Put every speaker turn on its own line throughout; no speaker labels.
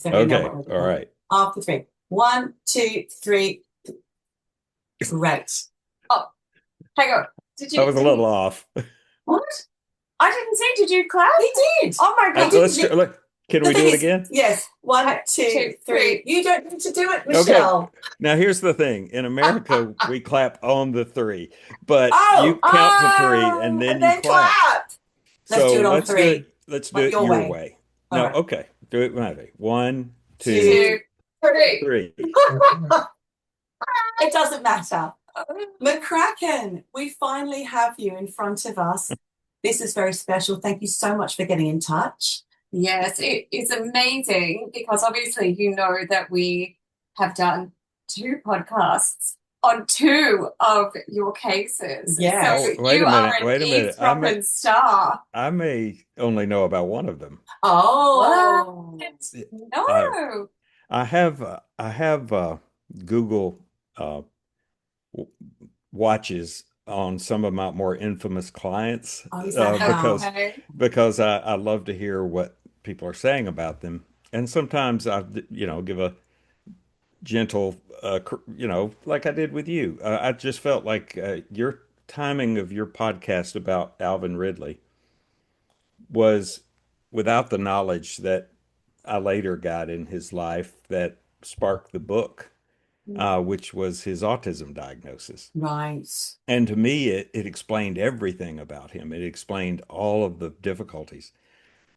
So we know
Okay.
what we're
All
doing.
right.
After three. One, two, three. Great.
Oh, hang on. Did
I
you
was a
did
little
you
off.
what? I didn't see. Did you clap?
He did.
Oh my
He
God.
didn't.
Let's try, look. Can
The
we
thing
do it
is,
again?
yes. One, two,
Two,
three.
three.
You don't need to do it,
Okay.
Michelle.
Now here's the thing. In America, we clap on the three, but you
Oh,
count to three and then
and
you
then
clap.
clap. Let's do
So
it on
let's do
three.
it. Let's do
Like
it
your
your
way.
way.
All
No,
right.
okay. Do it my way. One, two,
Two.
Two, three.
three.
It doesn't matter. McCracken, we finally have you in front of us. This is very special. Thank you so much for getting in touch.
Yes, it is amazing because obviously you know that we have done two podcasts on two of your cases.
Yes.
So
Oh, wait
you
a
are
minute.
an
Wait a minute.
eavesdropping star.
I may only know about one of them.
Oh.
What?
I
No.
I have Google uh, w- watches on some of my more infamous clients
Oh, is that how?
Okay.
because I love to hear what people are saying about them, and sometimes I give a gentle like I did with you. I just felt like your timing of your podcast about Alvin Ridley was without the knowledge that I later got in his life that sparked the book, which was his autism diagnosis.
Right.
And to me, it explained everything about him. It explained all of the difficulties.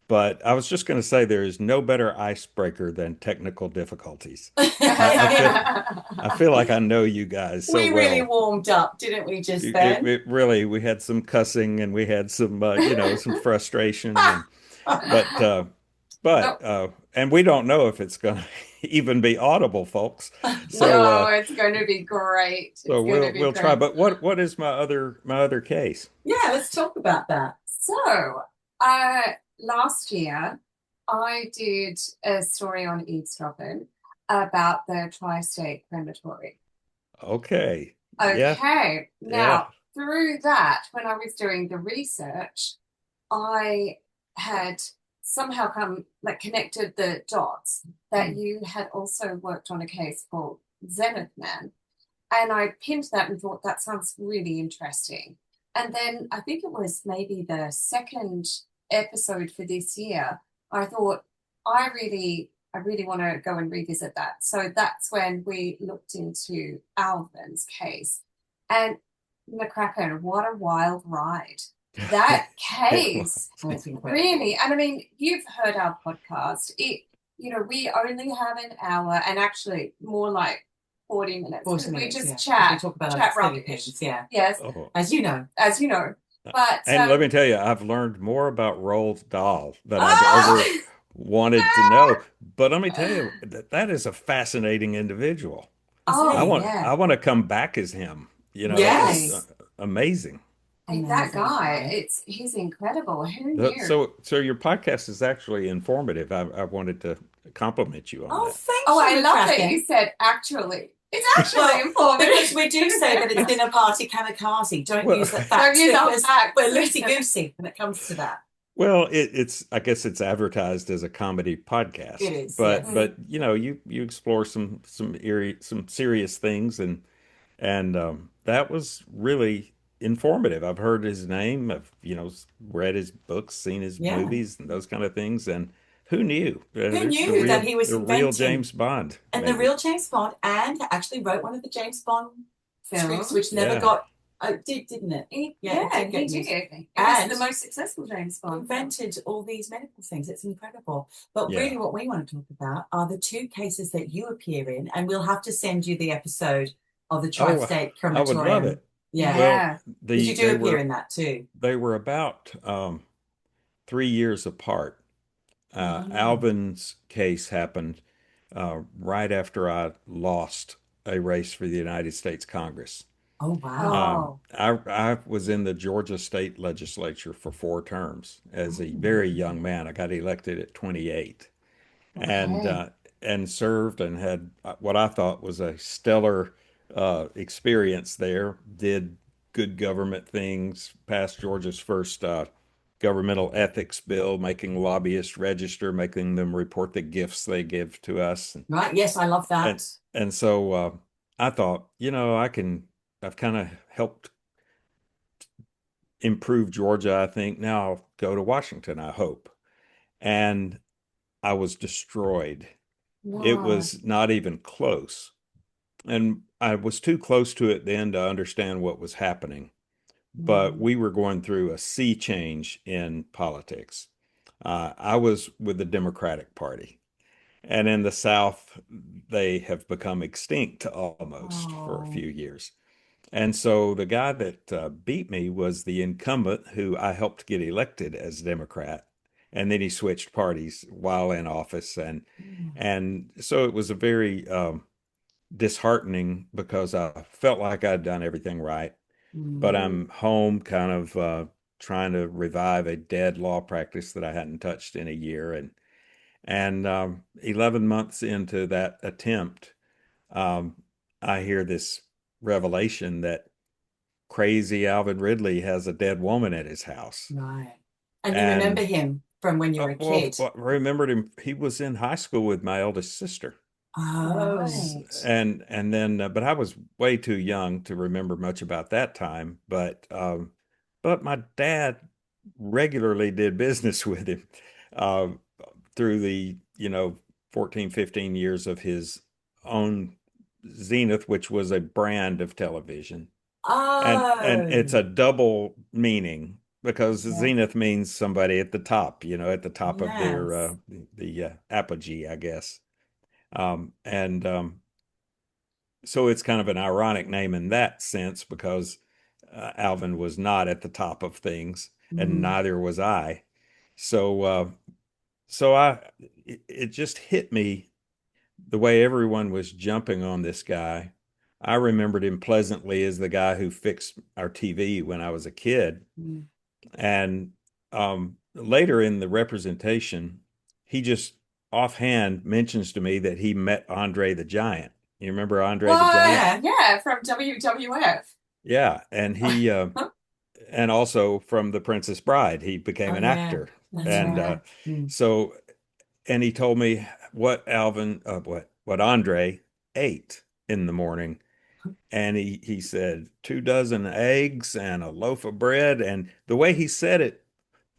But I was just going to say there is no better icebreaker than technical difficulties. I feel like I know you guys so
We really
well.
warmed up, didn't we, just then?
It really, we had some cussing and we had some, some frustration, and but uh,
No,
and we don't know if it's going to even be audible, folks. So
no, it's going to be great.
so
It's going to be
we'll try.
great.
But what is my other case?
Yeah, let's talk about that.
So, uh, last year I did a story on Eavesdroppin about the tri-state crematory.
Okay, yeah,
Okay,
yeah.
now through that, when I was doing the research, I had somehow come like connected the dots that you had also worked on a case called Zenith Man. And I pinned that and thought that sounds really interesting. And then I think it was maybe the second episode for this year, I thought I really want to go and revisit that. So that's when we looked into Alvin's case. And McCracken, what a wild ride. That
It
case
That's incredible.
really, and I mean, you've heard our podcast. We only have an hour and actually more like 40 minutes
40
because we
minutes, yeah.
just
We
chat,
talk about
chat
other silly
rubbish.
things, yeah.
Yes,
oh,
As you know.
as you know. But
and let me tell you, I've learned more about Roald Dahl than I've ever
Ah!
wanted to know. But let me tell you, that is a fascinating individual.
Isn't
oh
I
he?
want
yeah,
I want to come back as him. It was
okay.
Yes.
amazing.
That
Amazing
guy,
guy.
he's incredible. Who
So,
knew?
so your podcast is actually informative. I wanted to compliment you on
Oh,
that.
thank
Oh, I
you,
love that
McCracken.
you said actually. It's actually
Well, because
informative.
we do say that it's dinner party kamikaze. Don't
Well,
use the
Don't
facts
use our
because
facts.
we're loosey-goosey when it comes to that.
well, it's I guess it's advertised as a comedy
It
podcast,
is,
but
yes.
Mm.
but you explore some serious things, and that was really informative. I've heard his name. I've read his books, seen his
Yeah.
movies, and those kind of things. And who knew?
Who
There's
knew that he was
the real
inventing
James Bond,
and the
maybe.
real James Bond and actually wrote one of the James Bond scripts, which
Films.
never
Yeah.
got, didn't it? Yeah, it
Yeah,
did
he
get used.
did. It was
And
the most successful James Bond film.
invented all these medical things. It's incredible. But
Yeah.
really, what we want to talk about are the two cases that you appear in, and we'll have to send you the episode of the
Oh,
Tri-State
I would love
Crematorium.
it.
Yeah,
Well,
Yeah.
because you do
they
appear
were
in that too.
they were about 3 years apart.
Oh,
Alvin's case happened right after I lost a race for the United States Congress.
oh wow.
Oh.
I was in the Georgia state legislature for 4 terms as a very young man. I got elected at 28, and
Okay.
uh, and served and had what I thought was a stellar experience there. Did good government things. Passed Georgia's first governmental ethics bill, making lobbyists register, making them report the gifts they give to us.
Right. Yes, I love
And
that.
and so I thought, I've kind of helped improve Georgia, I think. Now I'll go to Washington, I hope. And I was destroyed. It
No.
was not even close. And I was too close to it then to understand what was happening. But
Mm.
we were going through a sea change in politics. I was with the Democratic Party. And in the South, they have become extinct almost for a
Oh.
few years. And so the guy that beat me was the incumbent who I helped get elected as Democrat. And then he switched parties while in office.
Mm.
And so it was a very disheartening because I felt like I'd done everything right. But
Mm.
I'm home kind of trying to revive a dead law practice that I hadn't touched in a year. And 11 months into that attempt, um, I hear this revelation that crazy Alvin Ridley has a dead woman at his house.
Right. And you remember
And
him from when you were a
well,
kid?
I remembered him. He was in high school with my eldest sister.
Oh.
Right.
And then, but I was way too young to remember much about that time. But my dad regularly did business with him uh, through the 14, 15 years of his own Zenith, which was a brand of television. And it's
Oh.
a double meaning because
Yeah.
zenith means somebody at the top, at the top of their
Yes.
the apogee, I guess. And So it's kind of an ironic name in that sense because Alvin was not at the top of things, and
Mm.
neither was I. So so I it just hit me the way everyone was jumping on this guy. I remembered him pleasantly as the guy who fixed our TV when I was a kid.
Mm.
And later in the representation, he just offhand mentions to me that he met Andre the Giant. You remember Andre the Giant?
What?
Yeah.
Yeah, from WWF.
Yeah, and also from The Princess Bride, he became
Oh,
an
yeah.
actor.
That's
And
right.
Yeah.
Mm.
so and he told me what Andre ate in the morning. And he said 2 dozen eggs and a loaf of bread. And the way he said it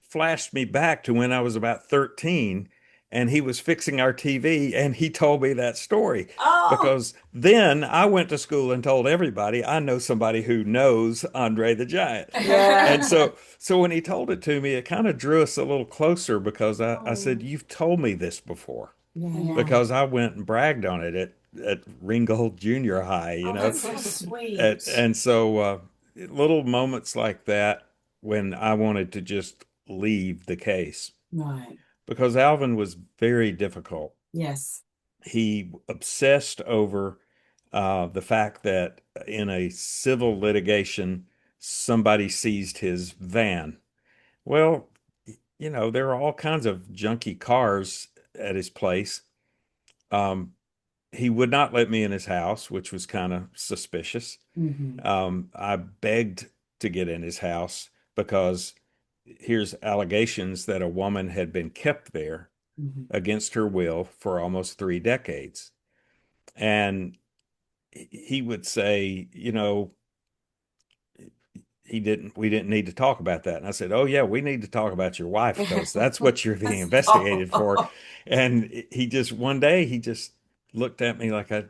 flashed me back to when I was about 13 and he was fixing our TV and he told me that story
Oh.
because then I went to school and told everybody I know somebody who knows Andre the Giant.
Yeah.
And so when he told it to me, it kind of drew us a little closer because I said,
Oh.
"You've told me this before."
Yeah,
Yeah.
yeah.
Because I went and bragged on it at Ringgold Junior High,
Oh, that's so
And,
sweet.
and so little moments like that when I wanted to just leave the case
Right.
because Alvin was very difficult.
Yes.
He obsessed over the fact that in a civil litigation, somebody seized his van. Well, there are all kinds of junky cars at his place. Um, he would not let me in his house, which was kind of suspicious.
Hmm.
I begged to get in his house because here's allegations that a woman had been kept there
Hmm.
against her will for almost 3 decades. And he would say, we didn't need to talk about that. And I said, oh, yeah, we need to talk about your wife because that's what you're being investigated for.
Oh.
And one day, he just looked at me like I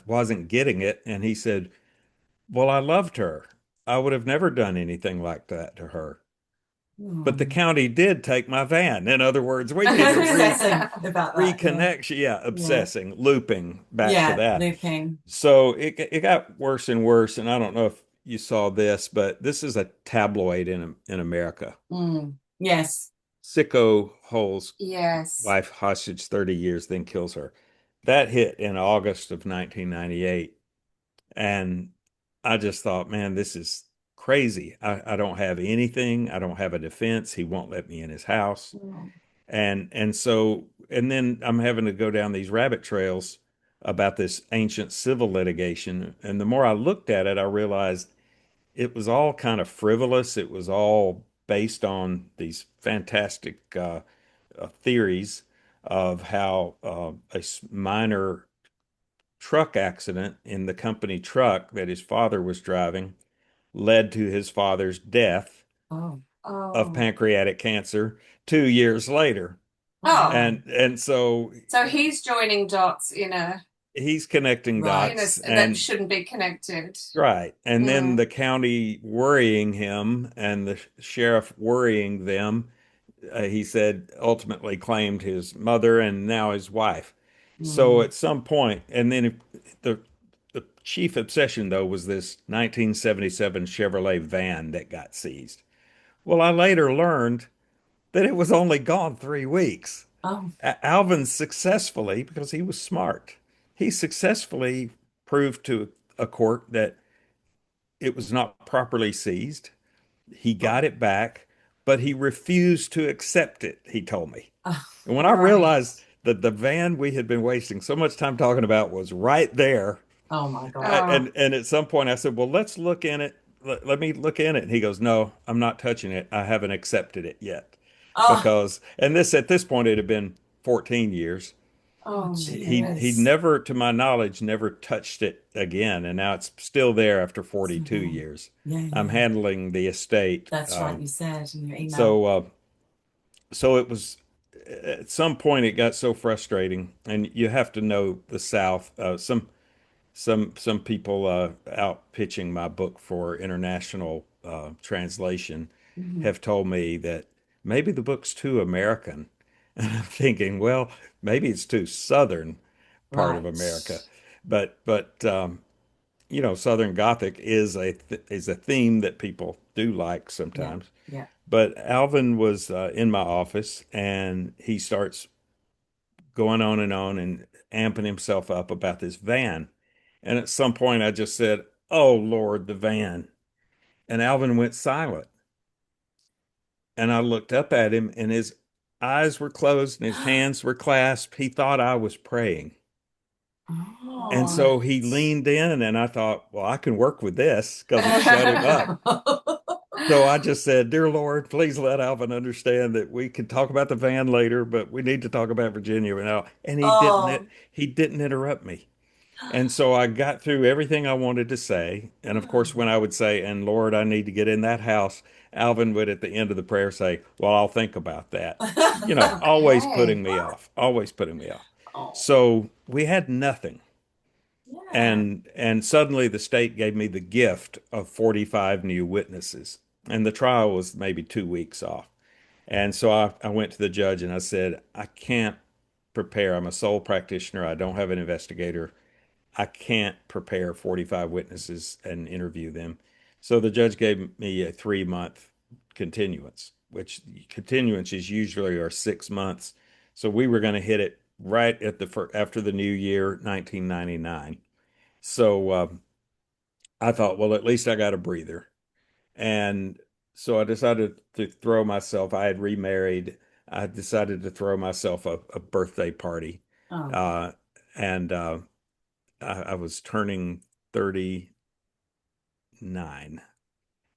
wasn't getting it. And he said, well, I loved her. I would have never done anything like that to her. But the
Oh.
county did take my van. In other words, we
He
need
was
to
obsessing about that. Yeah.
reconnect. Yeah,
Yeah.
obsessing, looping back to
Yeah.
that.
Looping.
So it got worse and worse. And I don't know if you saw this, but this is a tabloid in America.
Mm. Yes.
Sicko holds
Yes.
wife hostage 30 years, then kills her. That hit in August of 1998. And I just thought, man, this is crazy. I don't have anything. I don't have a defense. He won't let me in his house.
Oh.
And then I'm having to go down these rabbit trails about this ancient civil litigation. And the more I looked at it, I realized it was all kind of frivolous. It was all based on these fantastic theories of how minor truck accident in the company truck that his father was driving led to his father's death
Oh,
of
Oh.
pancreatic cancer 2 years later.
Oh.
wow.
And so
So he's joining dots
he's connecting
Right.
dots
that
and
shouldn't be connected.
right. And then
Mm.
the county worrying him and the sheriff worrying them, he said ultimately claimed his mother and now his wife. So
Mm.
at some point, and then the the chief obsession though was this 1977 Chevrolet van that got seized. Well, I later learned that it was only gone 3 weeks.
Oh,
Alvin successfully, because he was smart, he successfully proved to a court that it was not properly seized. He
oh,
got it back, but he refused to accept it, he told me.
oh,
And when I
Right.
realized that the van we had been wasting so much time talking about was right there,
oh my God.
Oh.
and at some point I said, "Well, let's look in it. Let me look in it." And he goes, "No, I'm not touching it. I haven't accepted it yet."
Oh,
Because, and this at this point it had been 14 years.
oh,
Oh my
He
goodness.
jeez.
never, to my knowledge, never touched it again, and now it's still there after
So
42
then,
years.
yeah,
I'm
yeah.
handling the estate.
That's right. You said in your email.
So it was at some point it got so frustrating, and you have to know the South. Some people out pitching my book for international translation
Mhm.
have told me that maybe the book's too American, and I'm thinking, well, maybe it's too Southern part of
Right.
America, but Southern Gothic is a theme that people do like
Yeah.
sometimes.
Yeah.
But Alvin was in my office, and he starts going on and amping himself up about this van. And at some point, I just said, "Oh Lord, the van." And Alvin went silent. And I looked up at him, and his eyes were closed and his hands were clasped. He thought I was praying. And
Oh.
so he leaned in, and I thought, well, I can work with this because it shut him up. So I just said, "Dear Lord, please let Alvin understand that we can talk about the van later, but we need to talk about Virginia now." And
Oh.
he didn't interrupt me. And so I got through everything I wanted to say. And of course, when I would say, "And Lord, I need to get in that house," Alvin would at the end of the prayer say, "Well, I'll think about that." Always
Okay.
putting me off, always putting me off.
Oh.
So we had nothing.
Yeah.
And suddenly the state gave me the gift of 45 new witnesses. And the trial was maybe 2 weeks off. And so I went to the judge and I said, "I can't prepare. I'm a sole practitioner. I don't have an investigator. I can't prepare 45 witnesses and interview them." So the judge gave me a 3 month continuance, which continuances usually are 6 months. So we were going to hit it right at after the new year, 1999. So I thought, well, at least I got a breather. And so I decided to throw myself, I had remarried. I decided to throw myself a birthday party.
Oh.
Uh, and I was turning 39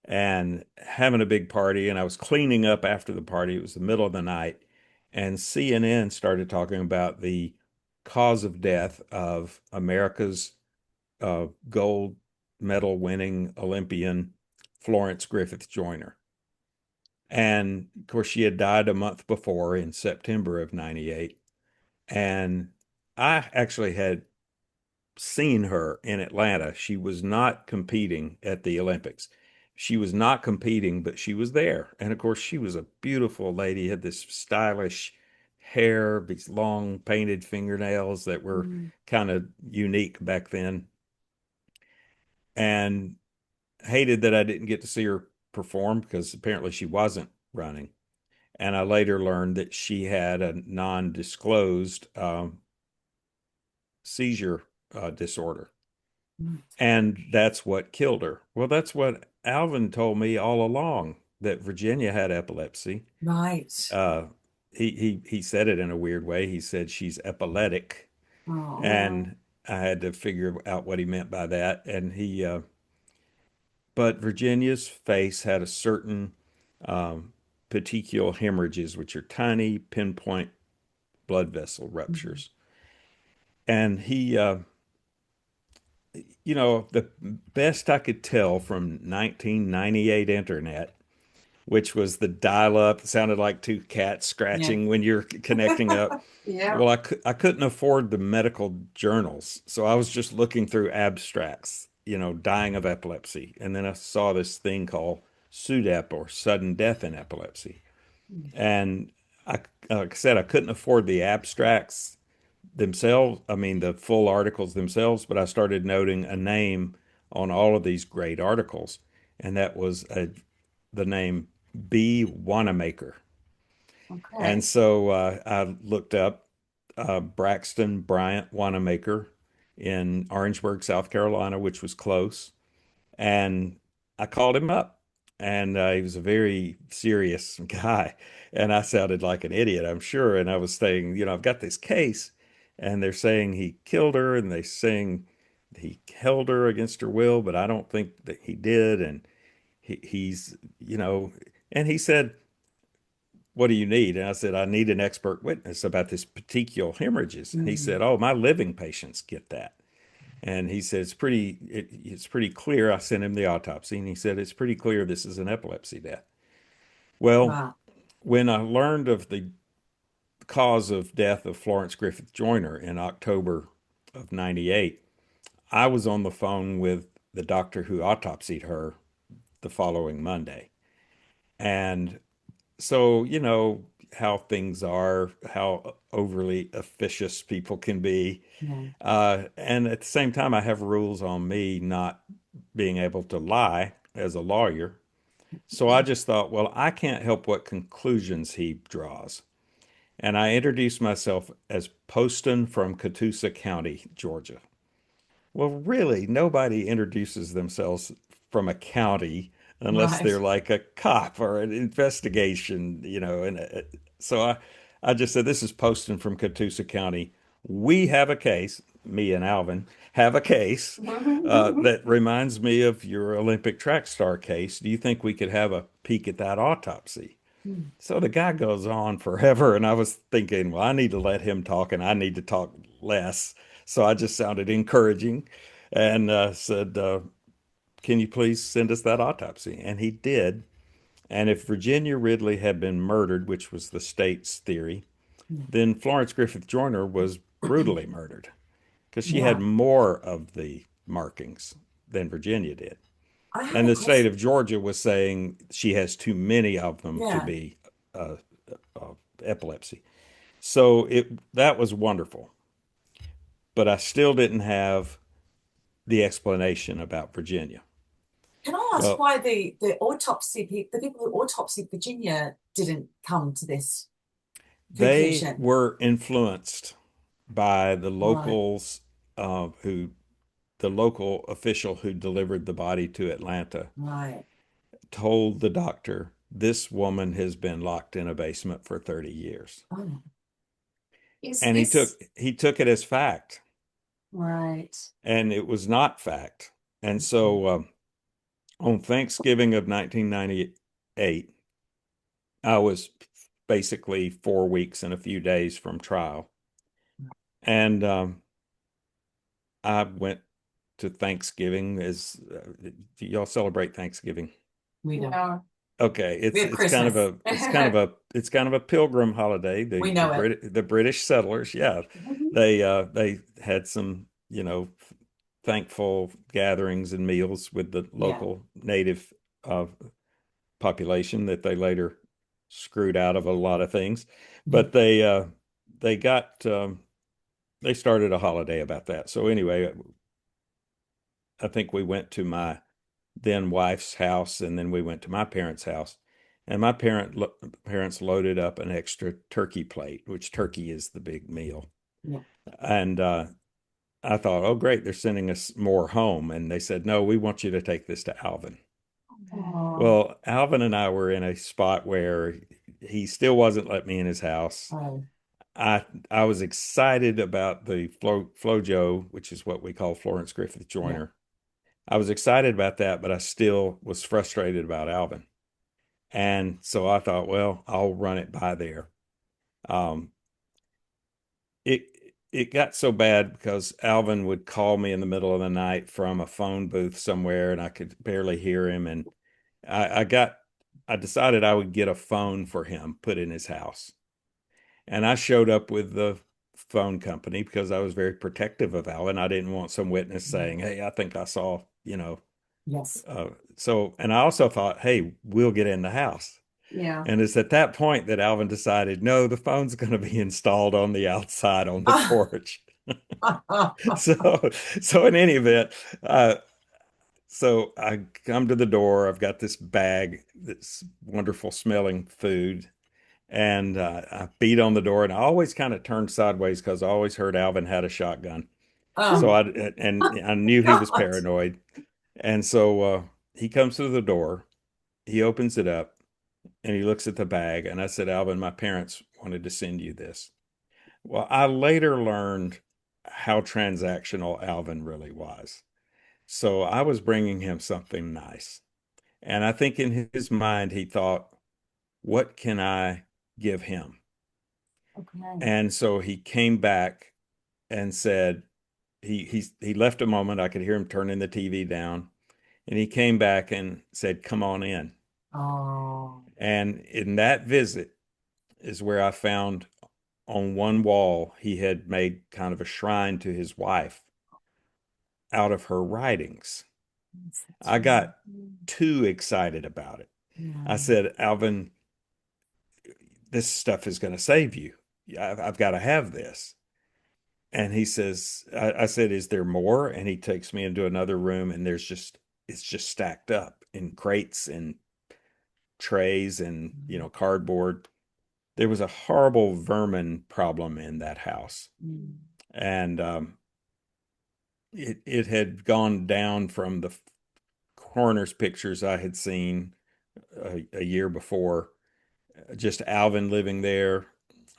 and having a big party. And I was cleaning up after the party. It was the middle of the night. And CNN started talking about the cause of death of America's gold medal winning Olympian Florence Griffith Joyner. And of course, she had died a month before in September of 98. And I actually had seen her in Atlanta. She was not competing at the Olympics. She was not competing, but she was there. And of course, she was a beautiful lady, had this stylish hair, these long painted fingernails that were
Mm.
kind of unique back then. And hated that I didn't get to see her perform because apparently she wasn't running. And I later learned that she had a non-disclosed seizure disorder.
Mm.
And that's what killed her. Well, that's what Alvin told me all along, that Virginia had epilepsy.
Right.
Uh, he said it in a weird way. He said she's epileptic,
Oh.
Mm.
and I had to figure out what he meant by that. But Virginia's face had a certain um, petechial hemorrhages, which are tiny pinpoint blood vessel
Mhm.
ruptures. And the best I could tell from 1998 internet, which was the dial up, sounded like two cats
Yeah.
scratching when you're connecting up.
Yeah.
Well, I couldn't afford the medical journals, so I was just looking through abstracts, dying of epilepsy. And then I saw this thing called SUDEP, or sudden death in epilepsy. And I, like I said, I couldn't afford the abstracts themselves, I mean, the full articles themselves, but I started noting a name on all of these great articles, and that was the name B. Wanamaker. And
Okay.
so I looked up Braxton Bryant Wanamaker in Orangeburg, South Carolina, which was close. And I called him up, and he was a very serious guy. And I sounded like an idiot, I'm sure. And I was saying, I've got this case, and they're saying he killed her, and they're saying he held her against her will, but I don't think that he did. And he's, and he said, "What do you need?" And I said, "I need an expert witness about this petechial hemorrhages." And he
Mm.
said, "Oh, my living patients get that." And he said, it's pretty clear. I sent him the autopsy, and he said, it's pretty clear this is an epilepsy death. Well,
Wow.
when I learned of the cause of death of Florence Griffith Joyner in October of 98, I was on the phone with the doctor who autopsied her the following Monday. And so, how things are, how overly officious people can be.
Yeah.
And at the same time, I have rules on me not being able to lie as a lawyer. So I just thought, well, I can't help what conclusions he draws. And I introduced myself as Poston from Catoosa County, Georgia. Well, really, nobody introduces themselves from a county unless they're
Right.
like a cop or an investigation, And so I just said, "This is Poston from Catoosa County. We have a case, me and Alvin have a case that reminds me of your Olympic track star case. Do you think we could have a peek at that autopsy?"
Mm.
So the guy goes on forever, and I was thinking, well, I need to let him talk, and I need to talk less. So I just sounded encouraging and said, "Can you please send us that autopsy?" And he did. And if Virginia Ridley had been murdered, which was the state's theory, then Florence Griffith Joyner was brutally murdered because she had
Yeah.
more of the markings than Virginia did.
I have
And
a
the state
question.
of Georgia was saying she has too many of them to
Yeah.
be uh, uh, epilepsy. So that was wonderful, but I still didn't have the explanation about Virginia.
Can I ask
Well,
why the people who autopsied Virginia didn't come to this
they
conclusion?
were influenced by
Right.
who the local official who delivered the body to Atlanta
Right.
told the doctor, "This woman has been locked in a basement for 30 years."
Oh,
Is
And
this
he took it as fact,
right?
and it was not fact. And so on Thanksgiving of 1998, I was basically 4 weeks and a few days from trial. And I went to Thanksgiving. Do y'all celebrate Thanksgiving?
we don't.
No.
Okay,
We have Christmas.
it's kind of a pilgrim holiday.
We know it.
The British settlers, yeah, they had some, thankful gatherings and meals with the
Yeah.
local native uh, population that they later screwed out of a lot of things. But they got they started a holiday about that. So anyway, I think we went to my then wife's house, and then we went to my parents' house. And my parents loaded up an extra turkey plate, which turkey is the big meal.
Yeah.
And I thought, oh, great, they're sending us more home. And they said, no, we want you to take this to Alvin.
Oh,
Well, Alvin and I were in a spot where he still wasn't let me in his house.
oh,
I was excited about the Flojo, which is what we call Florence Griffith
yeah.
Joyner. I was excited about that, but I still was frustrated about Alvin. And so I thought, well, I'll run it by there. Um, it it got so bad because Alvin would call me in the middle of the night from a phone booth somewhere, and I could barely hear him. And I, I got I decided I would get a phone for him put in his house. And I showed up with the phone company because I was very protective of Alvin. I didn't want some witness saying, "Hey, I think I saw," you know.
Yes.
And I also thought, "Hey, we'll get in the house."
Yeah.
And it's at that point that Alvin decided, no, the phone's going to be installed on the outside on the porch. So, so in any event, uh, so I come to the door. I've got this bag, this wonderful smelling food, and I beat on the door. And I always kind of turned sideways because I always heard Alvin had a shotgun. So
Oh,
I knew he was
God.
paranoid. And so he comes through the door. He opens it up and he looks at the bag. And I said, Alvin, my parents wanted to send you this. Well, I later learned how transactional Alvin really was. So I was bringing him something nice. And I think in his mind, he thought, what can I give him?
Okay.
And so he came back and said, he left a moment. I could hear him turning the TV down. And he came back and said, come on in.
Oh.
And in that visit is where I found on one wall, he had made kind of a shrine to his wife out of her writings.
Yes, that's
I
right.
got too excited about it. I
Yeah.
said, Alvin, this stuff is going to save you. I've got to have this. And he says, I said, is there more? And he takes me into another room and it's just stacked up in crates and trays and, cardboard. There was a horrible vermin problem in that house.
Mm.
And it had gone down from the coroner's pictures I had seen a year before, just Alvin living there.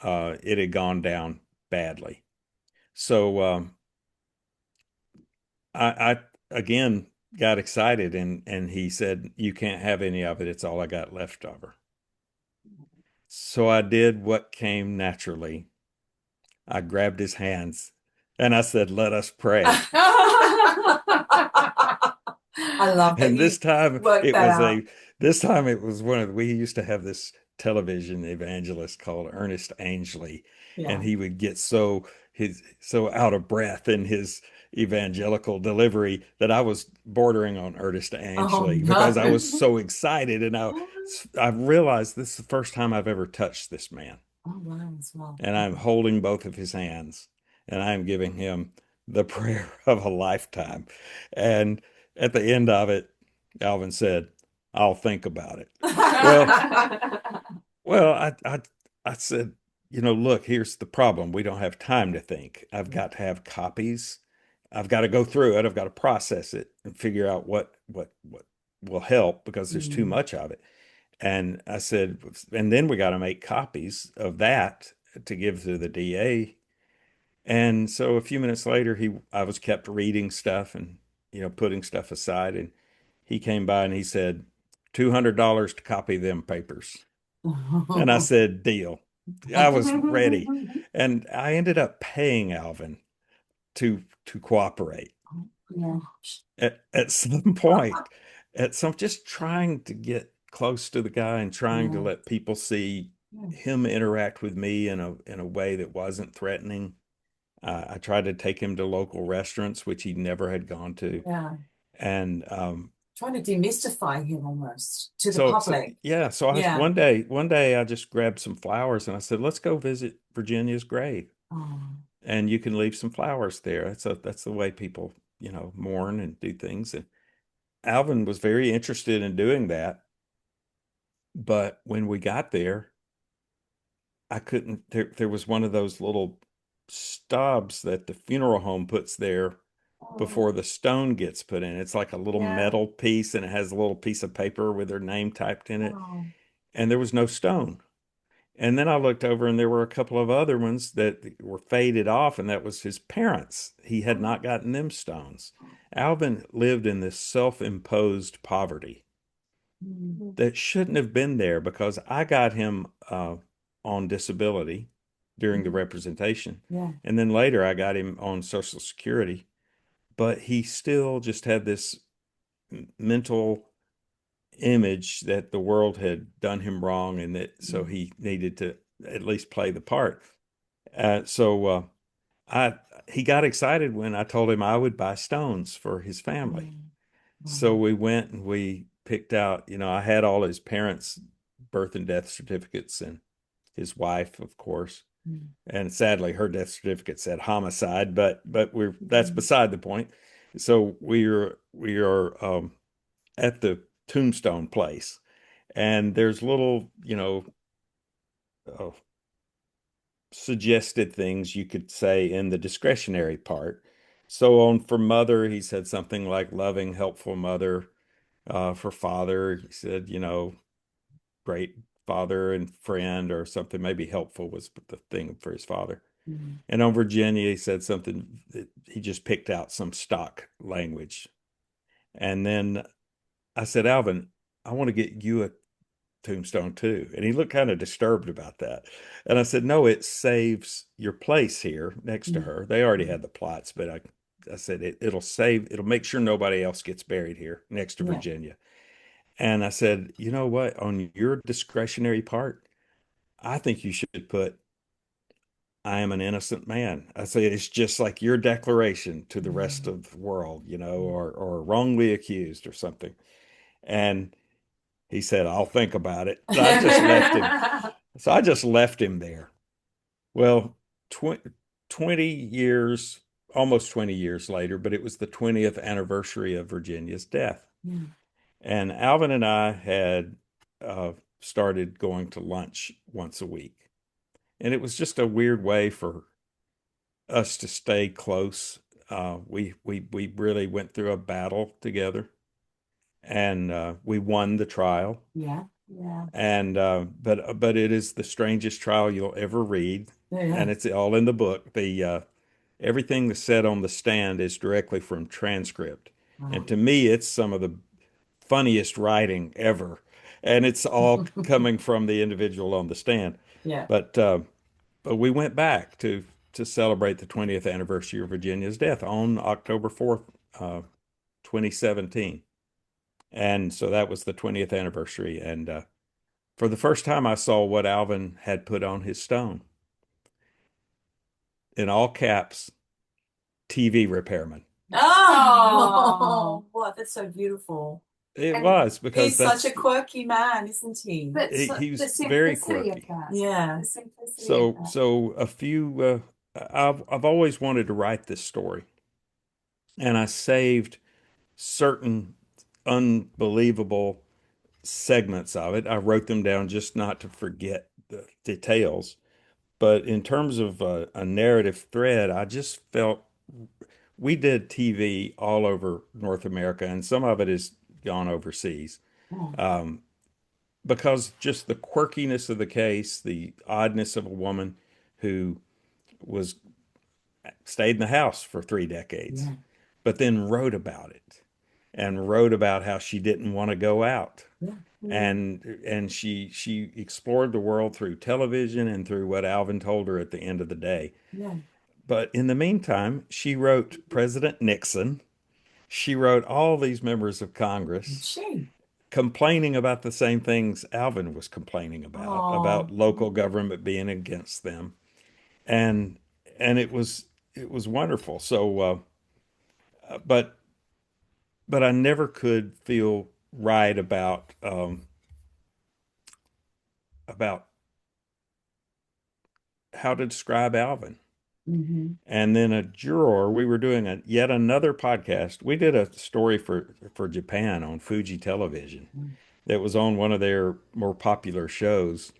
It had gone down badly. So I again got excited and he said, "You can't have any of it. It's all I got left of her." So I did what came naturally. I grabbed his hands and I said, "Let us pray."
I love that
And
you worked that out.
this time it was we used to have this television evangelist called Ernest Angley, and
Yeah.
he would get so out of breath in his evangelical delivery that I was bordering on Ernest
Oh
Angley because I
no.
was so excited, and I realized this is the first time I've ever touched this man,
Oh wow, as well.
and I'm holding both of his hands, and I'm giving him the prayer of a lifetime. And at the end of it, Alvin said, "I'll think about it." Well, well, I said, look, here's the problem. We don't have time to think. I've got to have copies. I've got to go through it. I've got to process it and figure out what will help because there's too
Mm.
much of it. And I said, and then we got to make copies of that to give to the DA. And so a few minutes later, I was kept reading stuff and, putting stuff aside. And he came by and he said, $200 to copy them papers. And I said, deal. I was ready. And I ended up paying Alvin to cooperate
Gosh.
at some point, just trying to get close to the guy and trying to
Yeah.
let people see
Yeah.
him interact with me in a way that wasn't threatening. I tried to take him to local restaurants, which he never had gone to.
Yeah.
And
Trying to demystify him almost to the
so
public.
yeah, so
Yeah.
one day I just grabbed some flowers and I said, let's go visit Virginia's grave.
Oh.
And you can leave some flowers there. That's the way people, mourn and do things. And Alvin was very interested in doing that. But when we got there, I couldn't there was one of those little stubs that the funeral home puts there
Oh.
before the stone gets put in. It's like a little
Yeah.
metal piece and it has a little piece of paper with their name typed in it.
Oh.
And there was no stone. And then I looked over and there were a couple of other ones that were faded off, and that was his parents. He had not gotten them stones. Alvin lived in this self-imposed poverty.
Mm.
that shouldn't have been there because I got him on disability during the
Mm.
representation.
Yeah.
And then later I got him on Social Security, but he still just had this mental image that the world had done him wrong and that so
Mm.
he needed to at least play the part. So I he got excited when I told him I would buy stones for his family.
Mm.
So
Mm.
we went and we picked out, I had all his parents' birth and death certificates and his wife, of course.
Mm.
And sadly, her death certificate said homicide, but we're that's
Mm.
beside the point. So we are at the tombstone place, and there's little, uh, suggested things you could say in the discretionary part. So on for mother, he said something like loving, helpful mother. For father, he said, great father and friend or something. Maybe helpful was the thing for his father.
Mm.
And on Virginia, he said something that he just picked out some stock language. And then I said, Alvin, I want to get you a tombstone too. And he looked kind of disturbed about that. And I said, no, it saves your place here next to
Mm.
her. They already
Mm.
had the plots, but I said, it'll make sure nobody else gets buried here next to
Yeah.
Virginia. And I said, you know what? On your discretionary part, I think you should put, I am an innocent man. I say it's just like your declaration to the rest
Mm.
of the world, or wrongly accused or something. And he said, I'll think about it. So I just left him. So I just left him there. Well, tw 20 years, almost 20 years later, but it was the 20th anniversary of Virginia's death.
Mm.
And Alvin and I had uh, started going to lunch once a week. And it was just a weird way for us to stay close. We really went through a battle together, and we won the trial.
Yeah. Yeah.
And but it is the strangest trial you'll ever read,
Yeah.
and it's all in the book. The Everything that's said on the stand is directly from transcript, and
Wow.
to me, it's some of the funniest writing ever, and it's all coming from the individual on the stand.
Yeah.
But but we went back to celebrate the 20th anniversary of Virginia's death on October 4th, 2017. And so that was the 20th anniversary. And for the first time, I saw what Alvin had put on his stone in all caps, TV repairman.
Oh, what? That's so beautiful.
It
And
was because
He's such a
that's
quirky man, isn't he?
but
he
the
was very
simplicity of
quirky.
that,
Yeah.
the simplicity of
So
that.
so a few I've always wanted to write this story, and I saved certain unbelievable segments of it. I wrote them down just not to forget the details. But in terms of a narrative thread, I just felt we did TV all over North America, and some of it has gone overseas.
Oh,
Um, because just the quirkiness of the case, the oddness of a woman who was stayed in the house for 3 decades,
yeah.
but then wrote about it and wrote about how she didn't want to go out.
Yeah.
Mm.
And she explored the world through television and through what Alvin told her at the end of the day.
Yeah.
But in the meantime, she wrote President Nixon. She wrote all these members of Congress
She.
complaining about the same things Alvin was complaining about
Oh.
local government being against them. And and it was wonderful. So but I never could feel right about how to describe Alvin.
Mm-hmm.
And then a juror, we were doing yet another podcast. We did a story for Japan on Fuji Television that was on one of their more popular shows,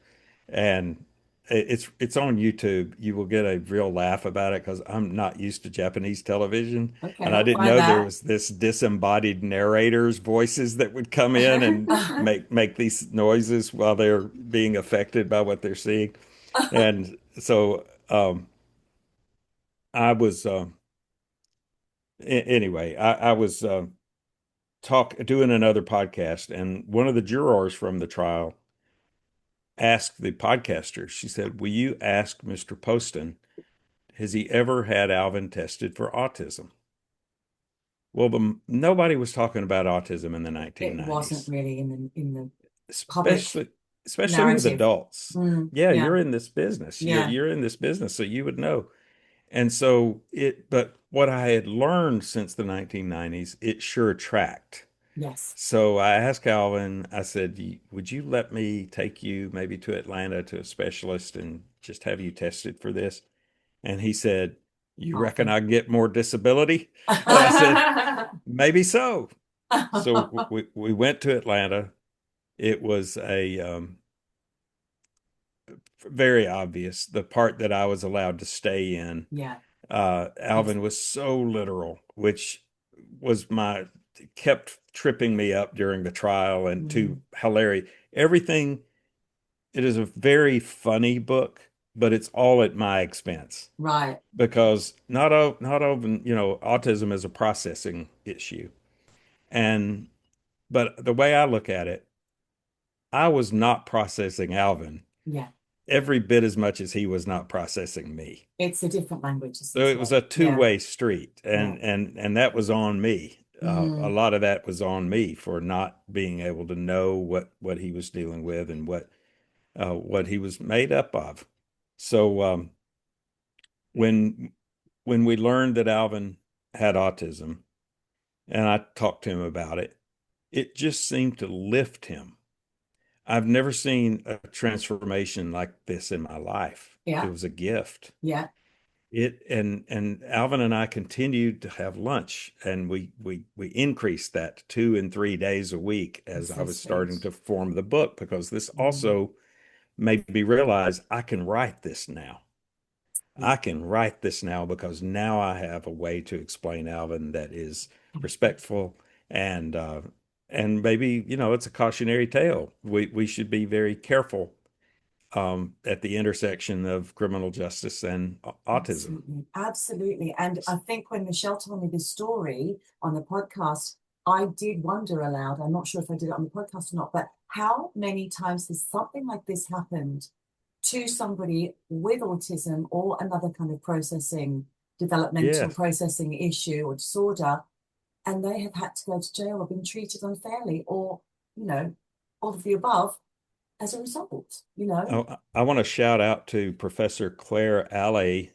and it's on YouTube. You will get a real laugh about it because I'm not used to Japanese television,
Okay,
and I
I'll
didn't
find
know there
that.
was this disembodied narrators' voices that would come in and make these noises while they're being affected by what they're seeing. And so I was anyway, I was doing another podcast, and one of the jurors from the trial asked the podcaster, she said, "Will you ask Mr. Poston, has he ever had Alvin tested for autism?" Well, nobody was talking about autism in the
It wasn't
1990s,
really in the public
especially with
narrative.
adults. Yeah,
Yeah,
you're in this business.
yeah,
You're in this business, so you would know. And so but what I had learned since the 1990s, it sure tracked.
yes.
So I asked Alvin, I said, would you let me take you maybe to Atlanta to a specialist and just have you tested for this? And he said, you reckon
Often.
I get more disability? And I said, maybe so. So we went to Atlanta. It was a very obvious, the part that I was allowed to stay in.
Yeah.
Alvin was so literal, which was kept tripping me up during the trial and too hilarious. Everything, it is a very funny book, but it's all at my expense.
Right.
Because not often, autism is a processing issue. But the way I look at it, I was not processing Alvin
Yeah.
every bit as much as he was not processing me.
It's a different language,
So
isn't
it was
it?
a
Yeah.
two-way street,
Yeah.
and that was on me. A lot of that was on me for not being able to know what he was dealing with and what he was made up of. So when when we learned that Alvin had autism, and I talked to him about it, it just seemed to lift him. I've never seen a transformation like this in my life. It
Yeah.
was a gift.
Yeah.
And Alvin and I continued to have lunch, and we increased that to 2 and 3 days a week
That's
as I
so
was starting
sweet.
to form the book, because this also made me realize I can write this now. I can write this now because now I have a way to explain Alvin that is respectful and maybe, it's a cautionary tale. We should be very careful at the intersection of criminal justice and autism.
Absolutely. Absolutely. And I think when Michelle told me this story on the podcast, I did wonder aloud. I'm not sure if I did it on the podcast or not, but how many times has something like this happened to somebody with autism or another kind of developmental
Yes,
processing issue or disorder, and they have had to go to jail or been treated unfairly or, all of the above as a result.
I want to shout out to Professor Claire Alley.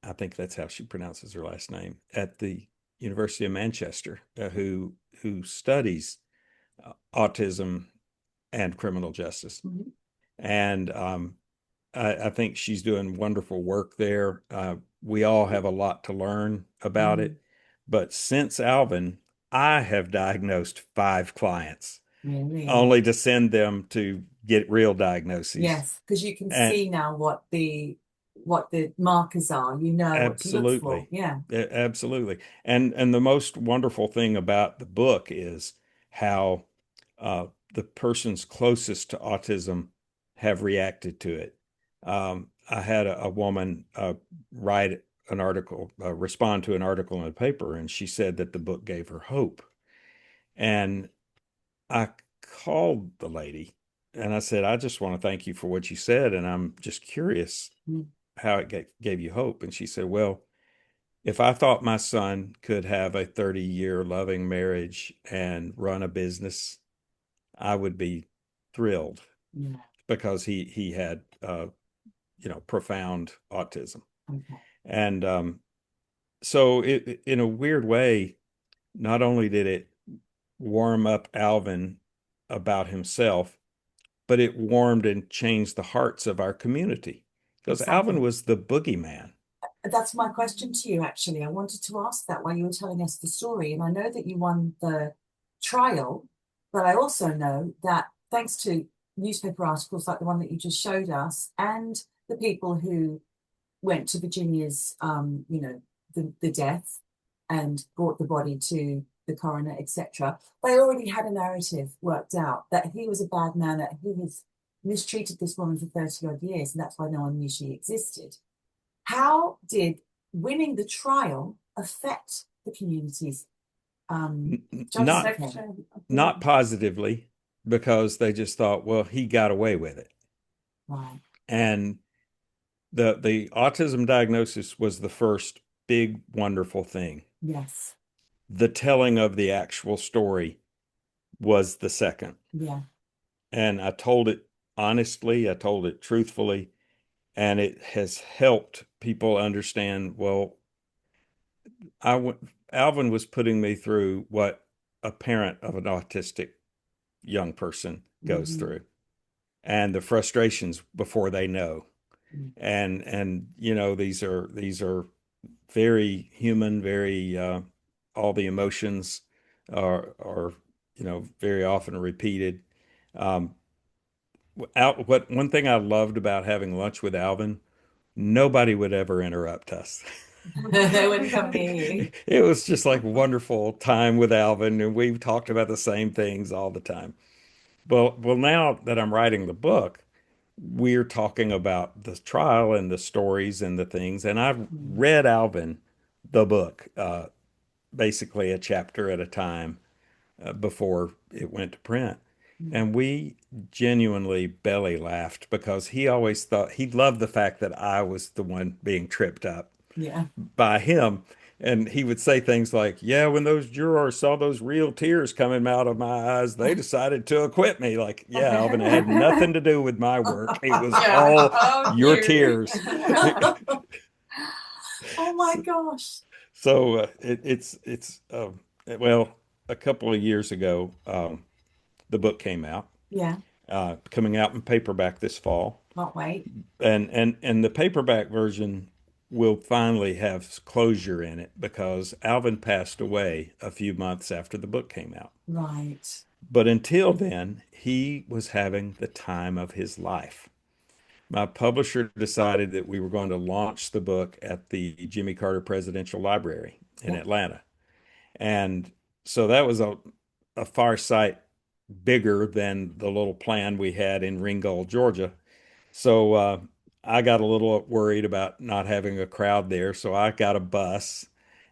I think that's how she pronounces her last name, at the University of Manchester, who studies autism and criminal justice. And I think she's doing wonderful work there. We all have a lot to learn about it. But since Alvin, I have diagnosed 5 clients,
Really?
only to send them to get real diagnoses.
Yes, because you can
And
see now what the markers are, what to look for.
absolutely,
Yeah.
absolutely. And the most wonderful thing about the book is how the persons closest to autism have reacted to it. I had a woman write an article, respond to an article in the paper, and she said that the book gave her hope. And I called the lady and I said, I just want to thank you for what you said, and I'm just curious how it gave you hope. And she said, well, if I thought my son could have a 30-year loving marriage and run a business, I would be thrilled,
Yeah.
because he had profound autism.
Okay.
And so in a weird way, not only did it warm up Alvin about himself, but it warmed and changed the hearts of our community, because
Exactly.
Alvin was the boogeyman.
That's my question to you, actually. I wanted to ask that while you were telling us the story. And I know that you won the trial, but I also know that thanks to newspaper articles like the one that you just showed us, and the people who went to Virginia's, the death and brought the body to the coroner, etc., they already had a narrative worked out that he was a bad man, that he has mistreated this woman for 30 odd years, and that's why no one knew she existed. How did winning the trial affect the community's justice for him.
Protection of
not
the
positively, because they just thought, well, he got away with it.
Right.
And the autism diagnosis was the first big wonderful thing.
Yes.
The telling of the actual story was the second.
Yeah.
And I told it honestly, I told it truthfully, and it has helped people understand, well, Alvin was putting me through what a parent of an autistic young person goes
Hmm.
through, and the frustrations before they know.
Mm.
And these are very human, very all the emotions are very often repeated. Um, what one thing I loved about having lunch with Alvin, nobody would ever interrupt us.
They wouldn't come near you.
It was just like wonderful time with Alvin, and we talked about the same things all the time. Well, now that I'm writing the book, we're talking about the trial and the stories and the things, and I've
Mm.
read Alvin the book, basically a chapter at a time, before it went to print.
Mm.
And we genuinely belly laughed because he always thought he loved the fact that I was the one being tripped up
Yeah.
by him. And he would say things like, yeah, when those jurors saw those real tears coming out of my eyes, they decided to acquit me. Like, yeah, Alvin, it had nothing to do with my work. It was
yeah.
all
Oh,
your
you.
tears.
Oh my gosh.
So well, a couple of years ago, the book came out,
Yeah.
coming out in paperback this fall,
Can't wait.
and the paperback version will finally have closure in it because Alvin passed away a few months after the book came out.
Right.
But until then, he was having the time of his life. My publisher decided that we were going to launch the book at the Jimmy Carter Presidential Library in
Yeah.
Atlanta. And so that was a far sight bigger than the little plan we had in Ringgold, Georgia. So I got a little worried about not having a crowd there. So I got a bus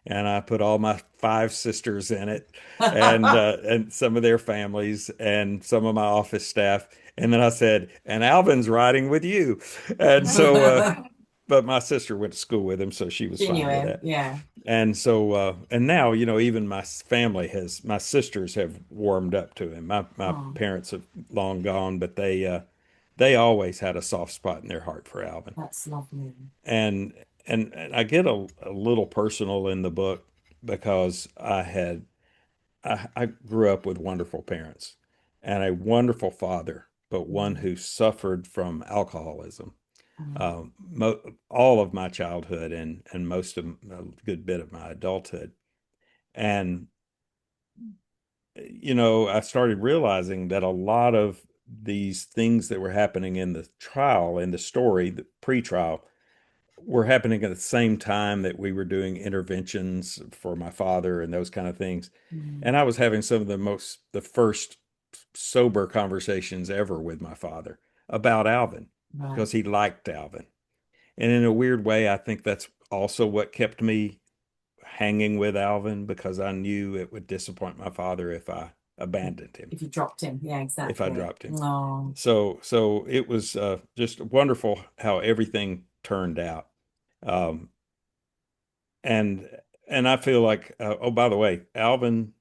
and I put all my five sisters in it, and some of their families and some of my office staff. And then I said, and Alvin's riding with you. And so, but my sister went to school with him, so she was
You knew
fine with
him.
that.
Yeah.
And so, and now, even my family my sisters have warmed up to him. My
Oh,
parents have long gone, but they always had a soft spot in their heart for Alvin.
that's lovely.
And and I get a little personal in the book because I grew up with wonderful parents and a wonderful father, but one
Mm.
who suffered from alcoholism.
Oh,
All of my childhood and most of a good bit of my adulthood. And, I started realizing that a lot of these things that were happening in the trial, in the story, the pre-trial, were happening at the same time that we were doing interventions for my father and those kind of things.
mm.
And I was having some of the first sober conversations ever with my father about Alvin
Right.
because he liked Alvin. And in a weird way, I think that's also what kept me hanging with Alvin because I knew it would disappoint my father if I abandoned him,
If you dropped him. Yeah,
if I
exactly.
dropped him.
Oh,
So it was just wonderful how everything turned out. Um, and and I feel like, oh, by the way, Alvin,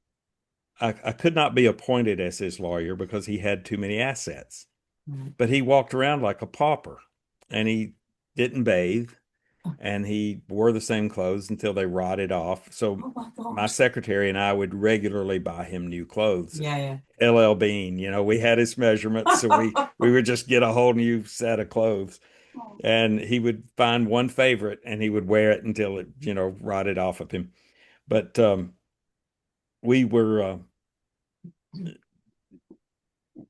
I could not be appointed as his lawyer because he had too many assets,
right.
but he walked around like a pauper, and he didn't bathe, and he wore the same clothes until they rotted off. So
Oh my
my
gosh.
secretary and I would regularly buy him new clothes.
Yeah,
LL Bean, we had his measurements, so we
yeah.
we would just get a whole new set of clothes.
Oh,
And he would find one favorite and he would wear it until it, rotted off of him. But we were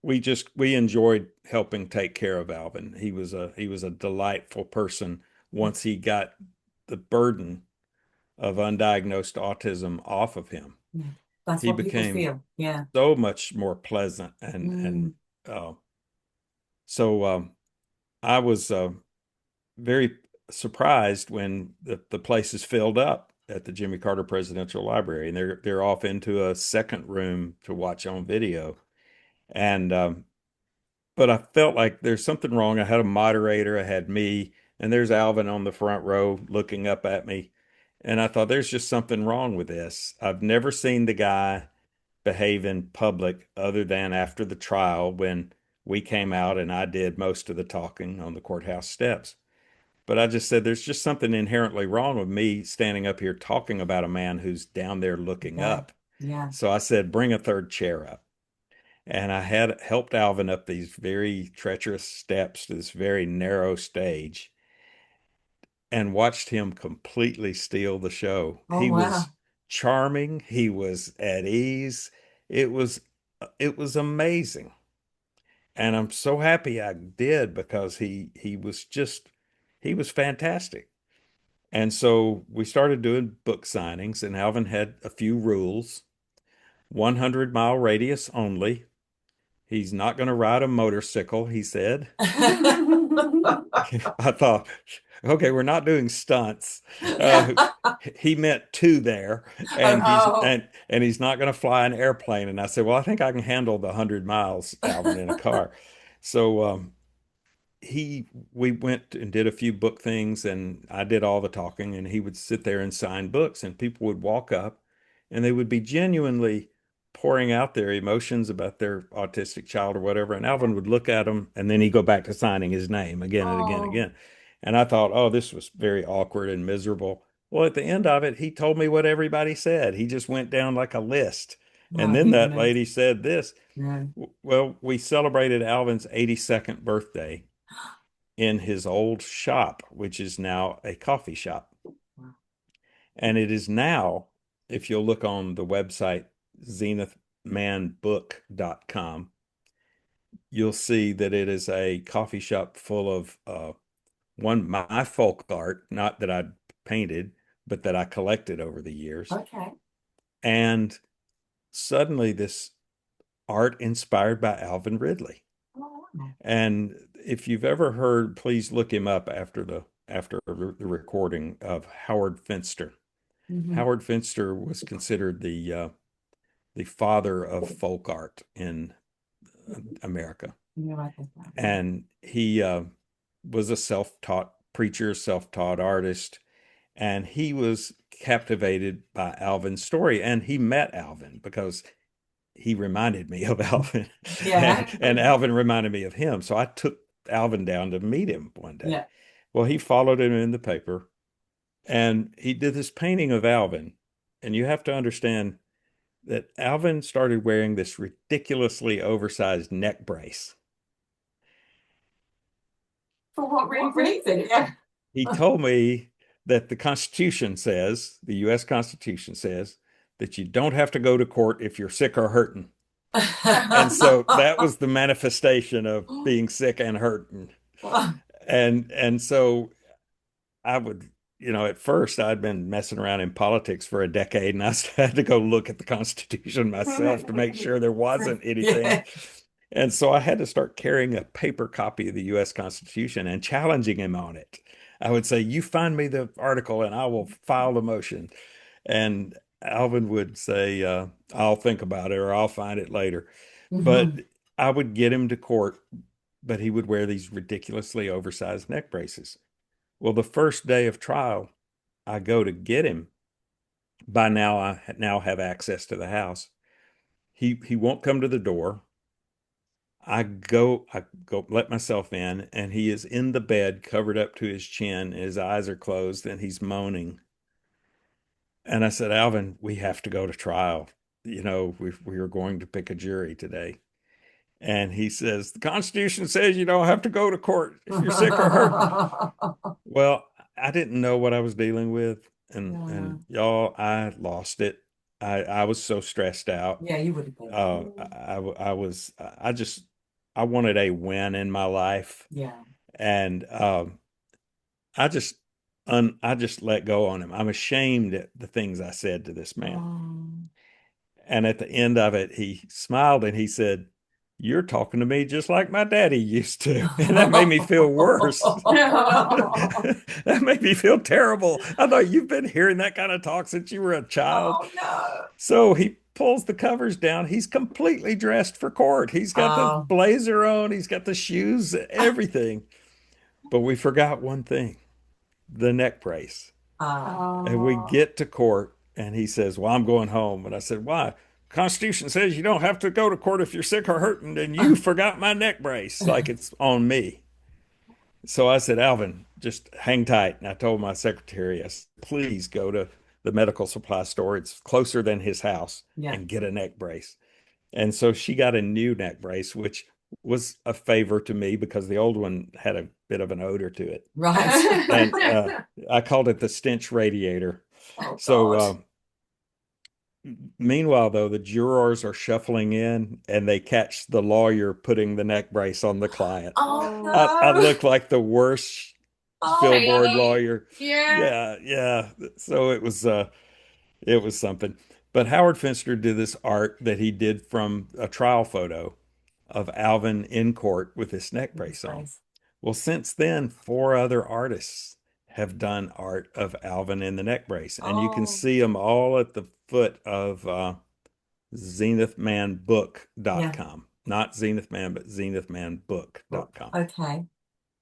we enjoyed helping take care of Alvin. He was a delightful person once he got the burden of undiagnosed autism off of him.
yeah. That's
He
what people
became
feel. Yeah.
so much more pleasant and
Mm.
uh, so I was very surprised when the places filled up at the Jimmy Carter Presidential Library, and they're off into a second room to watch on video. And but I felt like there's something wrong. I had a moderator, I had me, and there's Alvin on the front row looking up at me. And I thought there's just something wrong with this. I've never seen the guy behave in public other than after the trial when we came out and I did most of the talking on the courthouse steps. But I just said there's just something inherently wrong with me standing up here talking about a man who's down there looking
Yeah.
up.
Yeah.
So I said, bring a third chair up. And I had helped Alvin up these very treacherous steps to this very narrow stage and watched him completely steal the show.
Oh,
He was
wow.
charming, he was at ease. It was it was amazing. And I'm so happy I did because he was just he was fantastic. And so we started doing book signings, and Alvin had a few rules. 100-mile radius only. He's not going to ride a motorcycle, he said. I thought, okay, we're not doing stunts. Uh, he meant two there, and he's
Oh,
and he's not going to fly an airplane. And I said, well, I think I can handle the 100 miles, Alvin, in a car. So he we went and did a few book things, and I did all the talking, and he would sit there and sign books, and people would walk up and they would be genuinely pouring out their emotions about their autistic child or whatever, and
yeah.
Alvin would look at them and then he'd go back to signing his name again and again and
Oh,
again. And I thought, oh, this was very awkward and miserable. Well, at the end of it, he told me what everybody said. He just went down like a list. And
wow,
then
he's
that
amazing.
lady said this.
Yeah.
Well, we celebrated Alvin's 82nd birthday in his old shop, which is now a coffee shop.
Wow.
And it is now, if you'll look on the website, zenithmanbook.com, you'll see that it is a coffee shop full of my folk art, not that I painted, but that I collected over the years.
Okay.
And suddenly this art inspired by Alvin Ridley.
Oh, wow.
And if you've ever heard, please look him up after the recording of Howard Finster.
Mm-hmm.
Howard Finster was considered the father of folk art in America,
Yeah, I think that. Yeah.
and he was a self-taught preacher, self-taught artist, and he was captivated by Alvin's story, and he met Alvin because he reminded me of Alvin, and,
Yeah.
and Alvin reminded me of him. So I took Alvin down to meet him one day.
Yeah.
Well, he followed him in the paper, and he did this painting of Alvin. And you have to understand that Alvin started wearing this ridiculously oversized neck brace.
For what reason? Yeah.
He told me that the Constitution says, the US Constitution says, that you don't have to go to court if you're sick or hurting. And so that was the manifestation of being sick and hurting. And so I would, at first I'd been messing around in politics for a decade, and I had to go look at the Constitution myself to make sure there wasn't anything.
Yeah.
And so I had to start carrying a paper copy of the US Constitution and challenging him on it. I would say, you find me the article and I will file the motion. And Alvin would say, I'll think about it or I'll find it later. But
Mhm.
I would get him to court, but he would wear these ridiculously oversized neck braces. Well, the first day of trial, I go to get him. By now, I now have access to the house. He won't come to the door. I go let myself in, and he is in the bed, covered up to his chin. His eyes are closed, and he's moaning. And I said, Alvin, we have to go to trial. We are going to pick a jury today. And he says, the Constitution says you don't have to go to court if you're sick or hurting. Well, I didn't know what I was dealing with,
Yeah.
and y'all, I lost it. I was so stressed out.
Yeah, you would have been.
I was I wanted a win in my life,
Yeah.
and I just I just let go on him. I'm ashamed at the things I said to this man.
Um,
And at the end of it, he smiled and he said, you're talking to me just like my daddy used to. And that made me feel worse. That made me feel terrible. I thought you've been hearing that kind of talk since you were a child.
Oh no.
So he pulls the covers down. He's completely dressed for court. He's got the
Oh.
blazer on, he's got the shoes, everything. But we forgot one thing, the neck brace.
Ah.
And we
Oh.
get to court, and he says, "Well, I'm going home." And I said, "Why?" Constitution says you don't have to go to court if you're sick or hurting, and you forgot my neck brace, like it's on me. So I said, "Alvin, just hang tight." And I told my secretary, I said, "Please go to the medical supply store. It's closer than his house
Yeah.
and get a neck brace." And so she got a new neck brace, which was a favor to me because the old one had a bit of an odor to it. And
Right.
I called it the stench radiator.
Oh
So
God.
meanwhile, though, the jurors are shuffling in and they catch the lawyer putting the neck brace on the client.
Oh
Oh.
I
no.
look like the worst
Oh
billboard
Training.
lawyer.
Yeah.
Yeah, yeah. So it was something. But Howard Finster did this art that he did from a trial photo of Alvin in court with his neck brace on.
no.
Well, since then, four other artists have done art of Alvin in the neck brace, and you can
Oh,
see them all at the foot of
yeah.
zenithmanbook.com. Not Zenith Man, but
Book.
zenithmanbook.com.
Okay.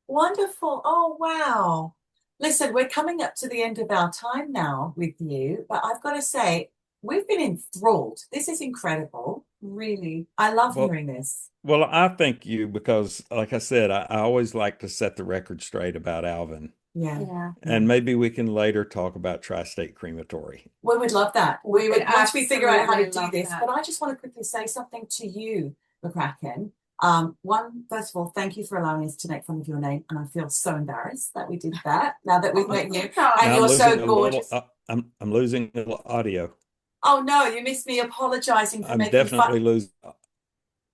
Wonderful. Oh, wow. Listen, we're coming up to the end of our time now with you, but I've got to say, we've been enthralled. This is incredible.
Really.
I love
Well,
hearing this.
well, I thank you because, like I said, I always like to set the record straight about Alvin.
Yeah.
Yeah.
Yeah.
And maybe we can later talk about Tri-State Crematory.
We would love that.
We
We
would
would, once we figure out how to
absolutely
do
love
this,
that.
but I just want to quickly say something to you, McCracken. First of all, thank you for allowing us to make fun of your name, and I feel so embarrassed that we did that now that we've met you. And
Now I'm
you're
losing
so
a little.
gorgeous.
I'm losing a little audio.
Oh no, you missed me apologizing for
I'm
making fun.
definitely losing.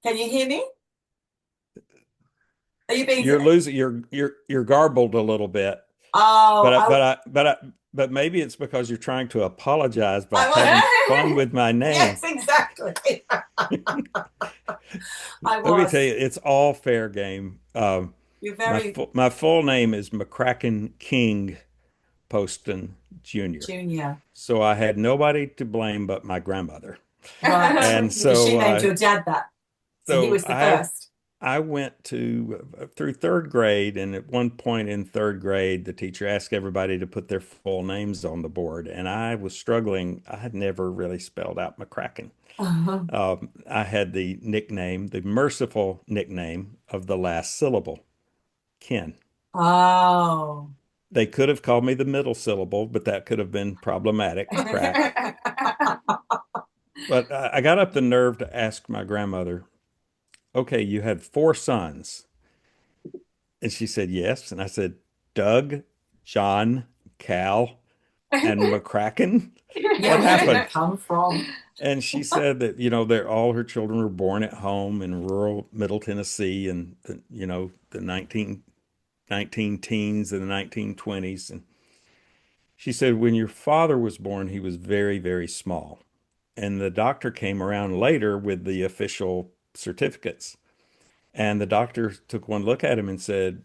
Can you hear me? Are you being?
You're losing. You're garbled a little bit.
Oh,
But maybe it's because you're trying to apologize by
I was.
having fun with my name.
Yes, exactly. I
Let me tell
was.
you, it's all fair game.
You're very
My full name is McCracken King Poston Jr.
junior,
So I had nobody to blame but my grandmother.
right?
And
Because she
so
named your dad that, so he
so
was the first.
I went to through third grade, and at one point in third grade, the teacher asked everybody to put their full names on the board, and I was struggling. I had never really spelled out McCracken.
Uh-huh.
I had the nickname, the merciful nickname of the last syllable, Ken.
Oh.
They could have called me the middle syllable, but that could have been problematic, crack. But I got up the nerve to ask my grandmother, "Okay, you had four sons." And she said, "Yes." And I said, "Doug, John, Cal, and McCracken?
Yeah,
What
where did
happened?"
it come from?
And she said that, they're all her children were born at home in rural Middle Tennessee in the 19 teens and the 1920s. And she said, when your father was born, he was very, very small. And the doctor came around later with the official certificates. And the doctor took one look at him and said,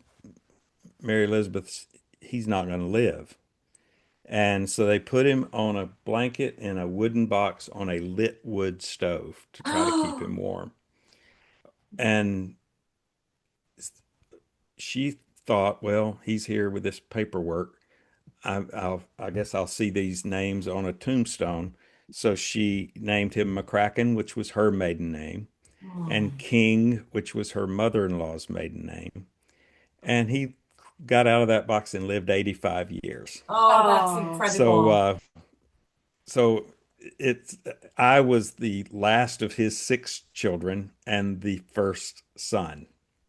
"Mary Elizabeth, he's not going to live." And so they put him on a blanket in a wooden box on a lit wood stove to try to keep him warm. And she thought, well, he's here with this paperwork. I guess I'll see these names on a tombstone. So she named him McCracken, which was her maiden name,
Oh,
and King, which was her mother-in-law's maiden name. And he got out of that box and lived 85 years.
oh, that's
Oh.
So,
incredible.
so it's I was the last of his six children and the first son.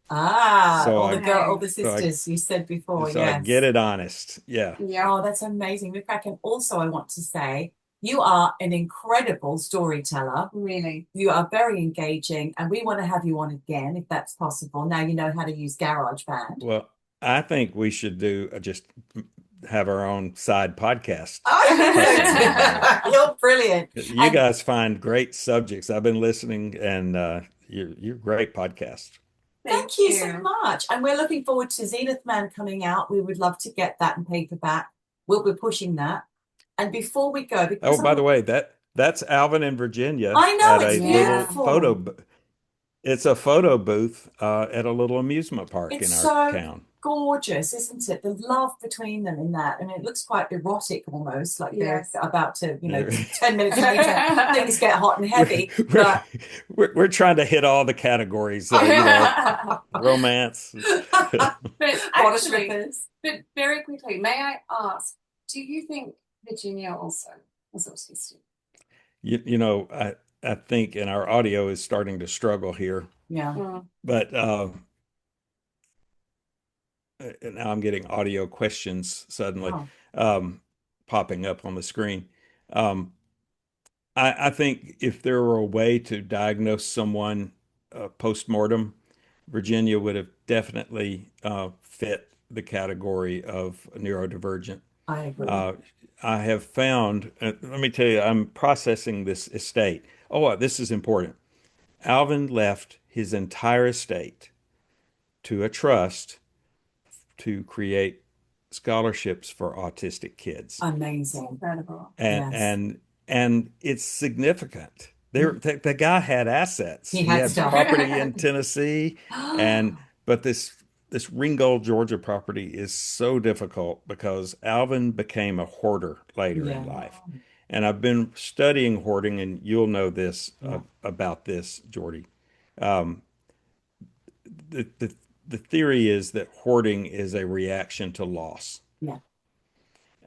Ah,
So
all the
I
girl, all
Okay.
the
so I
sisters you said before,
so I get
yes.
it honest. Yeah.
Yeah.
Oh, that's amazing. McCracken, also, I want to say you are an incredible storyteller.
Really.
You are very engaging, and we want to have you on again if that's possible. Now you know how to use GarageBand.
Well, I think we should do just have our own side podcast.
Oh, you're brilliant.
You
And
guys find great subjects. I've been listening, and you're great podcast.
Thank
Thank you so
you.
much. And we're looking forward to Zenith Man coming out. We would love to get that in paperback. We'll be pushing that. And before we go,
Oh,
because
by the
I'm,
way, that's Alvin in Virginia
I know
at
it's
a little
Yeah.
beautiful.
it's a photo booth at a little amusement park
It's
in our
so
town.
gorgeous, isn't it? The love between them in that. I mean, it looks quite erotic almost, like they're
Yes.
about to,
We're,
10 minutes later, things get hot and heavy.
we're,
But
we're trying to hit all the categories, romance.
But
bodice
actually,
rippers.
but very quickly, may I ask, do you think Virginia also was autistic?
I think, and our audio is starting to struggle here,
Yeah.
Mm.
but now I'm getting audio questions suddenly
Oh,
um, popping up on the screen. Um, I think if there were a way to diagnose someone post-mortem, Virginia would have definitely fit the category of neurodivergent.
I agree.
Uh, I have found, let me tell you, I'm processing this estate. Oh, this is important. Alvin left his entire estate to a trust to create scholarships for autistic kids.
Amazing.
Incredible.
And
Yes.
and and it's significant.
Mm.
The guy had assets.
He
He
had
had
stuff.
property in Tennessee, and but this Ringgold, Georgia property is so difficult because Alvin became a hoarder later in
Yeah.
life. And I've been studying hoarding, and you'll know this
Yeah.
about this, Geordie. Um, the, the the theory is that hoarding is a reaction to loss,
Yeah.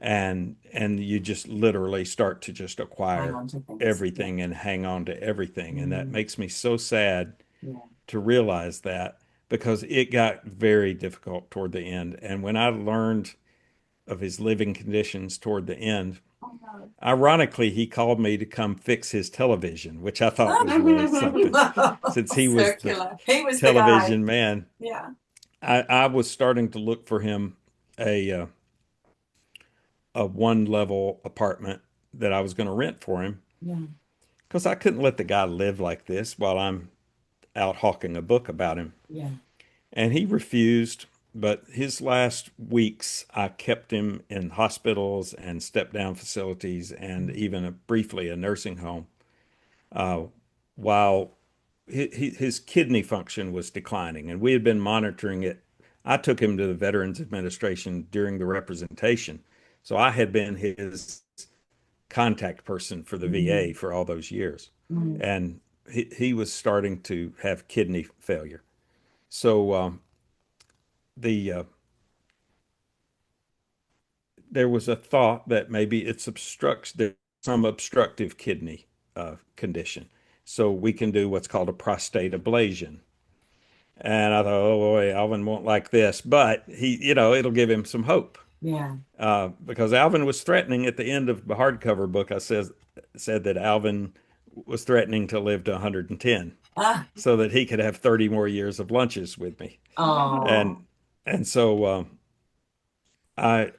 and you just literally start to just
Hang
acquire
on to things. Yeah.
everything and hang on to everything, and that
Mm.
makes me so sad
Yeah.
to realize that because it got very difficult toward the end. And when I learned of his living conditions toward the end,
Oh no.
ironically, he called me to come fix his television, which I thought was really something since he was the
Circular.
He was the guy.
television man.
Yeah.
I was starting to look for him a a one level apartment that I was going to rent for him
Yeah.
because I couldn't let the guy live like this while I'm out hawking a book about him.
Yeah.
And he refused. But his last weeks, I kept him in hospitals and step down facilities and even briefly a nursing home uh, while his kidney function was declining. And we had been monitoring it. I took him to the Veterans Administration during the representation. So I had been his contact person for the
Mm.
VA for all those years.
Mm.
And he was starting to have kidney failure. So the there was a thought that maybe it's obstructs there's some obstructive kidney condition. So we can do what's called a prostate ablation. And I thought, oh boy, Alvin won't like this, but it'll give him some hope.
Yeah.
Because Alvin was threatening at the end of the hardcover book. I said that Alvin was threatening to live to 110
Ah.
so that he could have 30 more years of lunches with me.
Oh.
And and so I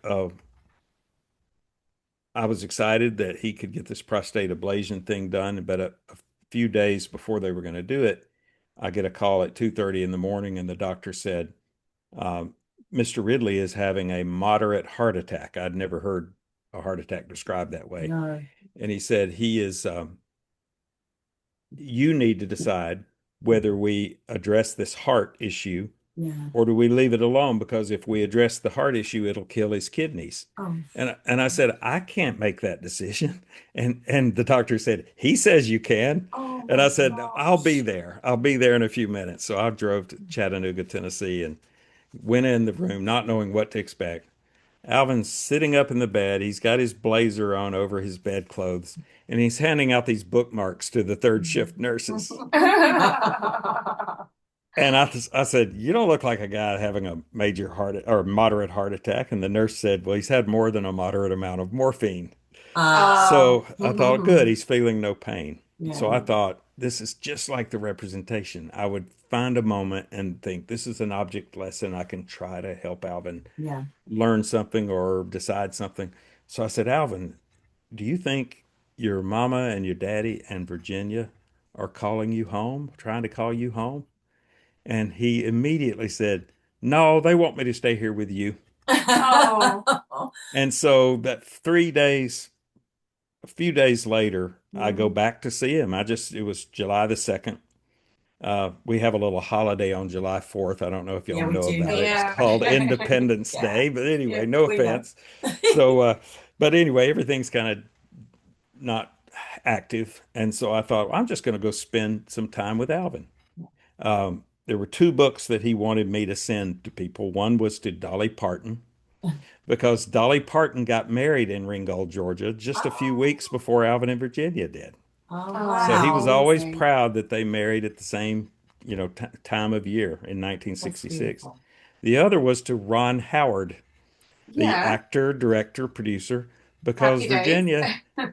I was excited that he could get this prostate ablation thing done, but a few days before they were going to do it, I get a call at 2:30 in the morning, and the doctor said, "Mr. Ridley is having a moderate heart attack." I'd never heard a heart attack described that way,
No.
and he said he is. You need to decide whether we address this heart issue
Yeah.
or do we leave it alone? Because if we address the heart issue, it'll kill his kidneys.
Oh.
And I said, I can't make that decision. And the doctor said, he says you can.
Oh
And
my
I said, I'll be
gosh.
there. I'll be there in a few minutes. So I drove to Chattanooga, Tennessee, and went in the room, not knowing what to expect. Alvin's sitting up in the bed. He's got his blazer on over his bedclothes, and he's handing out these bookmarks to the third shift nurses. And I said, you don't look like a guy having a major heart or moderate heart attack. And the nurse said, well, he's had more than a moderate amount of morphine.
Oh.
So I thought, good, he's feeling no pain. So I
Yeah.
thought, this is just like the representation. I would find a moment and think, this is an object lesson. I can try to help Alvin
Yeah.
learn something or decide something. So I said, Alvin, do you think your mama and your daddy and Virginia are calling you home, trying to call you home?" And he immediately said, "No, they want me to stay here with you."
Oh.
And so that 3 days, a few days later, I go
Mm.
back to see him. It was July the 2nd. We have a little holiday on July 4th. I don't know if y'all
Yeah, we
know
do
about
know
it. It's
Yeah.
about
called
it.
Independence
Yeah,
Day. But
yeah,
anyway, no
we know.
offense. So, but anyway, everything's kind of not active. And so I thought, I'm just going to go spend some time with Alvin. There were two books that he wanted me to send to people. One was to Dolly Parton, because Dolly Parton got married in Ringgold, Georgia, just a few
Oh,
weeks before Alvin and Virginia did.
oh
Oh,
So he was
wow.
always
amazing.
proud that they married at the same, time of year in
That's
1966.
beautiful.
The other was to Ron Howard, the
Yeah.
actor, director, producer, because
Happy days.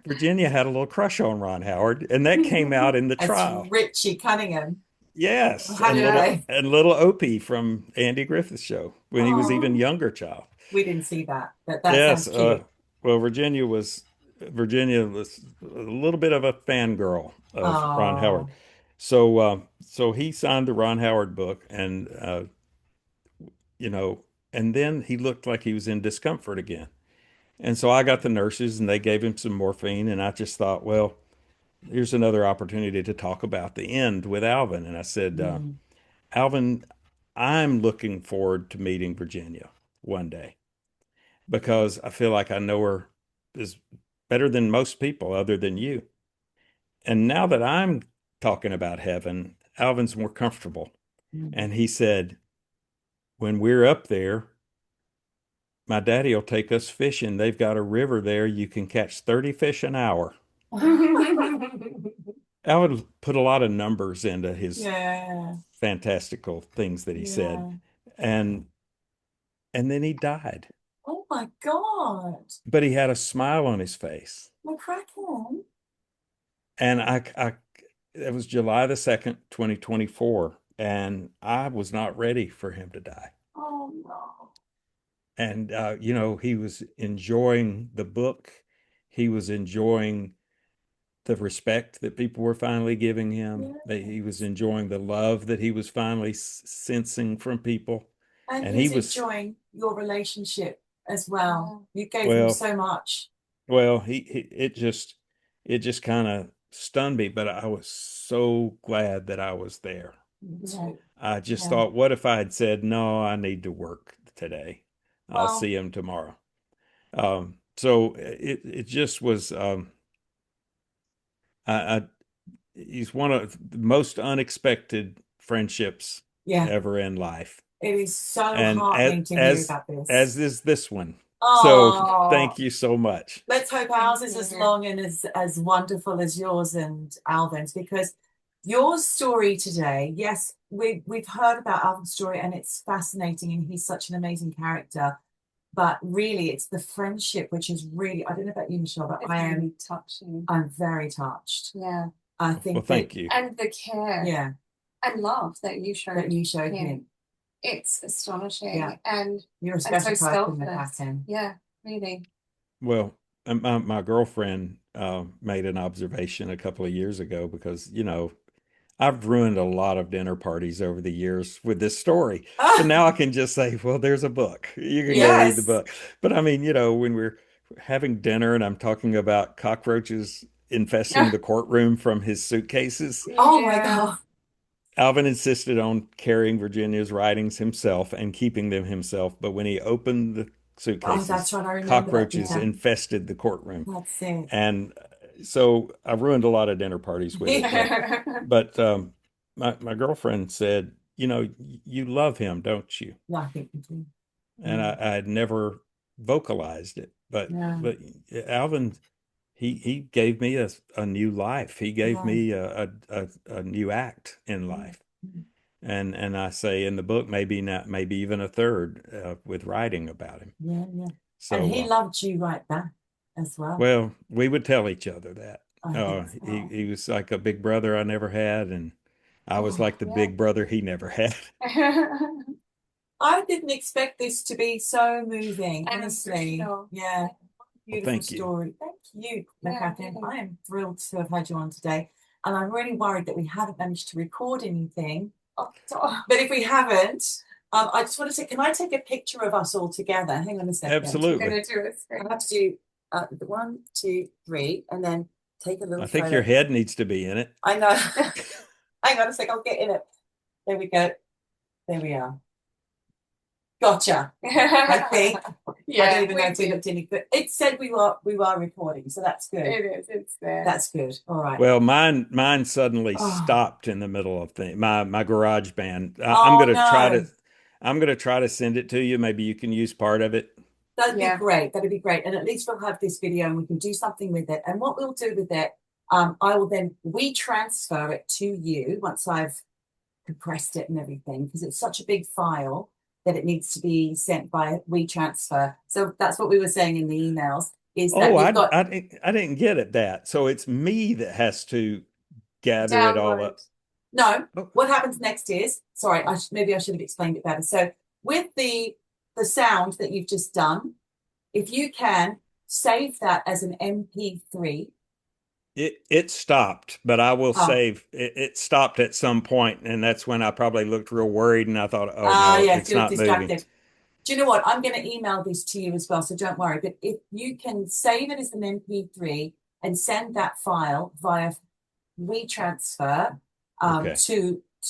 Virginia had a little crush on Ron Howard, and that came out in the
As
trial.
Richie Cunningham.
Yes,
How did
Yeah.
they?
and little Opie from Andy Griffith's show when he was even
Oh,
younger child.
we didn't see that, but that
Yes,
sounds cute.
well, Virginia was a little bit of a fangirl of Ron Howard.
Oh,
So he signed the Ron Howard book, and you know, and then he looked like he was in discomfort again. And so I got the nurses, and they gave him some morphine, and I just thought, well, here's another opportunity to talk about the end with Alvin. And I said,
mm,
Alvin, I'm looking forward to meeting Virginia one day, because I feel like I know her is better than most people other than you. And now that I'm talking about heaven, Alvin's more comfortable.
mm.
And he said, when we're up there, my daddy will take us fishing. They've got a river there. You can catch 30 fish an hour. Alvin put a lot of numbers into his
Yeah,
fantastical things that he said.
yeah.
And then he died.
Oh my God.
But he had a smile on his face.
McCracken.
And it was July the 2nd, 2024, and I was not ready for him to die.
Oh no.
And he was enjoying the book. He was enjoying the respect that people were finally giving him. He was
Yes.
enjoying the love that he was finally sensing from people.
And
And
he
he
was
was,
enjoying your relationship as well.
Yeah.
You gave him
well,
so much.
it just kind of stunned me, but I was so glad that I was there.
Me
Yeah.
too.
I just
Yeah.
thought, what if I had said, no, I need to work today. I'll
Well,
see him tomorrow. So it just was, I he's one of the most unexpected friendships
yeah.
ever in life.
It is so
And
heartening to hear about this.
as is this one. So
Oh,
thank you so much.
let's hope
Thank
ours is as
you.
long and as wonderful as yours and Alvin's, because your story today, yes, we've heard about Alvin's story and it's fascinating and he's such an amazing character. But really, it's the friendship which is really, I don't know about you, Michelle, but
It's really touching.
I'm very touched.
Yeah.
I
Well,
think that,
thank you.
And the care
yeah,
and love that you
that
showed
you showed
him.
him.
It's astonishing.
Yeah.
And
You're a
and
special
so
person,
selfless.
McCracken.
Yeah, really.
Well, my girlfriend made an observation a couple of years ago, because, I've ruined a lot of dinner parties over the years with this story. So
Ah,
now I can just say, well, there's a book. You can go read the
yes.
book. But I mean, when we're having dinner and I'm talking about cockroaches infesting the courtroom from his suitcases,
Oh my
Yeah.
God.
Alvin insisted on carrying Virginia's writings himself and keeping them himself. But when he opened the
Oh, that's
suitcases,
right. I remember that.
cockroaches
Yeah,
infested the courtroom.
that's it.
And so I've ruined a lot of dinner parties with it. But my girlfriend said, you love him, don't you?
Yeah, I think we do.
And I had never vocalized it, but
Yeah,
but Alvin, he gave me a new life. He gave
yeah,
me a new act in
yeah,
life. And I say in the book, maybe not, maybe even a third, with writing about him.
yeah, yeah. And
So
he loved you right back as well.
well, we would tell each other that.
I think so.
He was like a big brother I never had, and I was
Oh,
like the
Yeah.
big brother he never had.
I didn't expect this to be so moving,
And
honestly.
emotional.
Yeah,
Well,
beautiful
thank you.
story. Thank you,
Yeah,
McCracken.
really.
I am thrilled to have had you on today. and I'm really worried that we haven't managed to record anything.
Oh, oh,
But if we haven't, I just want to say, can I take a picture of us all together? Hang on a second.
I'm
Absolutely.
gonna do a
I
screen.
have to do the 1, 2, 3, and then take a little
I think your
photo.
head needs to be in it.
I know. Hang on a sec, I'll get in it. There we go. There we are. Gotcha. I think.
Yeah,
I don't even know
we
if we
did.
looked any good. It said we were recording, so that's good.
It is. It's there.
That's good. All right.
Well, mine suddenly
Oh,
stopped in the middle of my garage band.
oh no.
I'm gonna try to send it to you. Maybe you can use part of it.
That'd be
Yeah.
great. That'd be great. And at least we'll have this video and we can do something with it. And what we'll do with it, I will then retransfer it to you once I've compressed it and everything, because it's such a big file that it needs to be sent by WeTransfer. So that's what we were saying in the emails, is
Oh,
that you've got
I didn't get it that. So it's me that has to gather it all
Download.
up.
no.
Oh,
What happens next is, sorry, maybe I should have explained it better. So with the sound that you've just done, if you can save that as an MP3.
it stopped, but I will
Oh,
save it. It stopped at some point, and that's when I probably looked real worried, and I thought, oh no,
yes,
it's
you're
not moving.
distracted. Do you know what? I'm going to email this to you as well, so don't worry. But if you can save it as an MP3 and send that file via WeTransfer
Okay.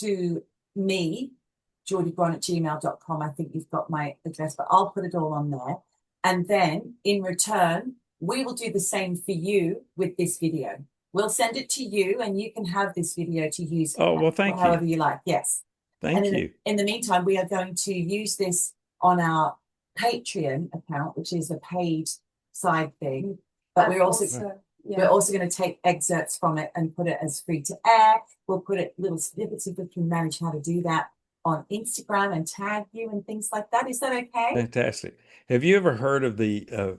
to me, geordiebron@gmail.com. I think you've got my address, but I'll put it all on there. And then in return, we will do the same for you with this video. We'll send it to you and you can have this video to use
Oh, well, thank you.
however you like. Yes. And
Thank you.
in the meantime, we are going to use this on our Patreon account, which is a paid side thing. But
And
we're also we're
yeah.
also going to take excerpts from it and put it as free to air. We'll put it little snippets if we can manage how to do that on Instagram and tag you and things like that. Is that okay?
Fantastic. Have you ever heard of the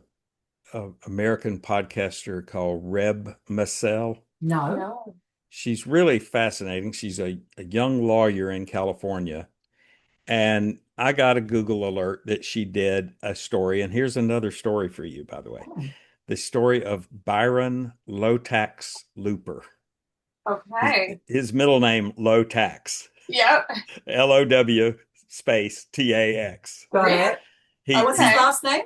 American podcaster called Reb Massell?
No.
No.
She's really fascinating. She's a young lawyer in California. And I got a Google alert that she did a story. And here's another story for you, by the way.
Oh,
The story of Byron Lotax Looper.
Okay.
His middle name, Lotax,
Yep.
Low space TAX.
got
Really?
it.
He,
What's his
Okay.
he,
last name?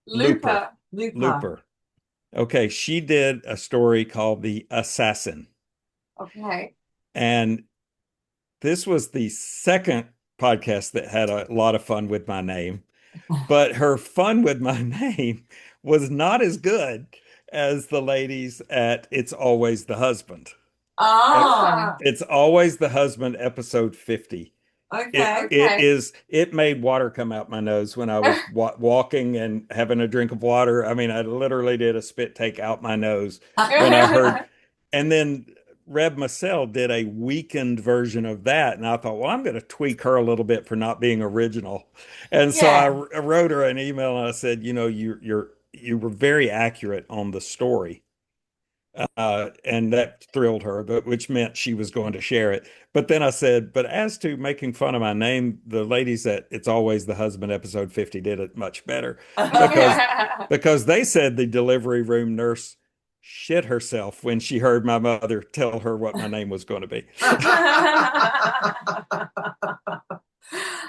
Looper,
Looper.
Lupa.
Looper. Okay, she did a story called The Assassin.
Okay.
And this was the second podcast that had a lot of fun with my name, but her fun with my name was not as good as the ladies at It's Always the Husband.
Oh,
Ah.
It's Always the Husband, episode 50.
okay.
Okay.
It made water come out my nose when I was walking and having a drink of water. I mean, I literally did a spit take out my nose when I heard. And then Reb Massell did a weakened version of that, and I thought, well, I'm going to tweak her a little bit for not being original. And so
Yeah.
I wrote her an email and I said, you know, you were very accurate on the story. And that thrilled her, but which meant she was going to share it. But then I said, but as to making fun of my name, the ladies at It's Always the Husband episode 50 did it much better because because they said the delivery room nurse shit herself when she heard my mother tell her what my name was going to be.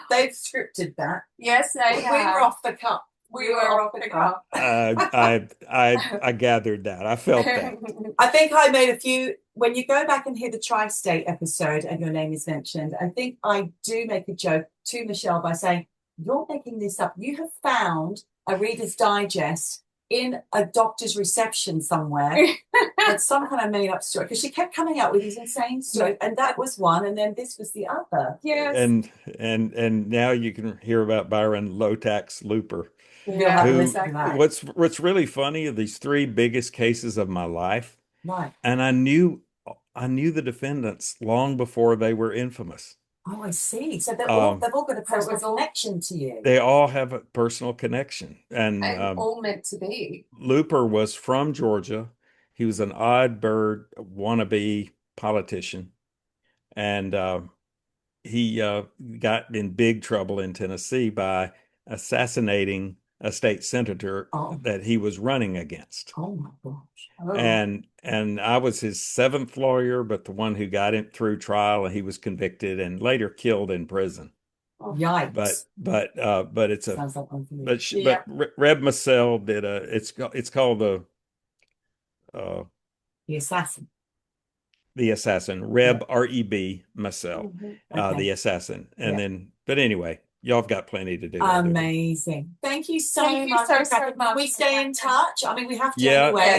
They've scripted that.
Yes, they
We were
have.
off the cuff.
We were off the cuff.
I gathered that. I felt that.
I think I made a few. When you go back and hear the Tri-State episode and your name is mentioned, I think I do make a joke to Michelle by saying, "You're making this up. You have found a Reader's Digest in a doctor's reception somewhere." It's some kind of made-up story because she kept coming out with these insane stories, and that was one, and then this was the other.
Yes.
And now you can hear about Byron Lotax Looper.
Yeah,
Who
exactly.
what's really funny are these three biggest cases of my life,
Right.
and I knew the defendants long before they were infamous.
Oh, I see. So
Um,
they've all got a
So it
personal
was all
connection to you.
they all have a personal connection, and
and all meant to be.
Looper was from Georgia. He was an odd bird wannabe politician, and he got in big trouble in Tennessee by assassinating a state senator
Oh,
that he was running against.
oh my gosh.
Oh,
And I was his seventh lawyer, but the one who got him through trial, and he was convicted and later killed in prison.
oh,
Yikes.
But it's a
Sounds like one for me.
yeah.
Reb Massell did a it's called uh
The assassin.
the assassin,
Yeah.
Reb R-E-B Massell,
Mhm.
Okay.
the assassin. And
Yeah.
then, but anyway, y'all have got plenty to do later.
Amazing. Thank you so
Thank you
much.
so
McCracken.
much,
We stay in
McCracken.
touch. I mean, we have to
Yeah,
anyway.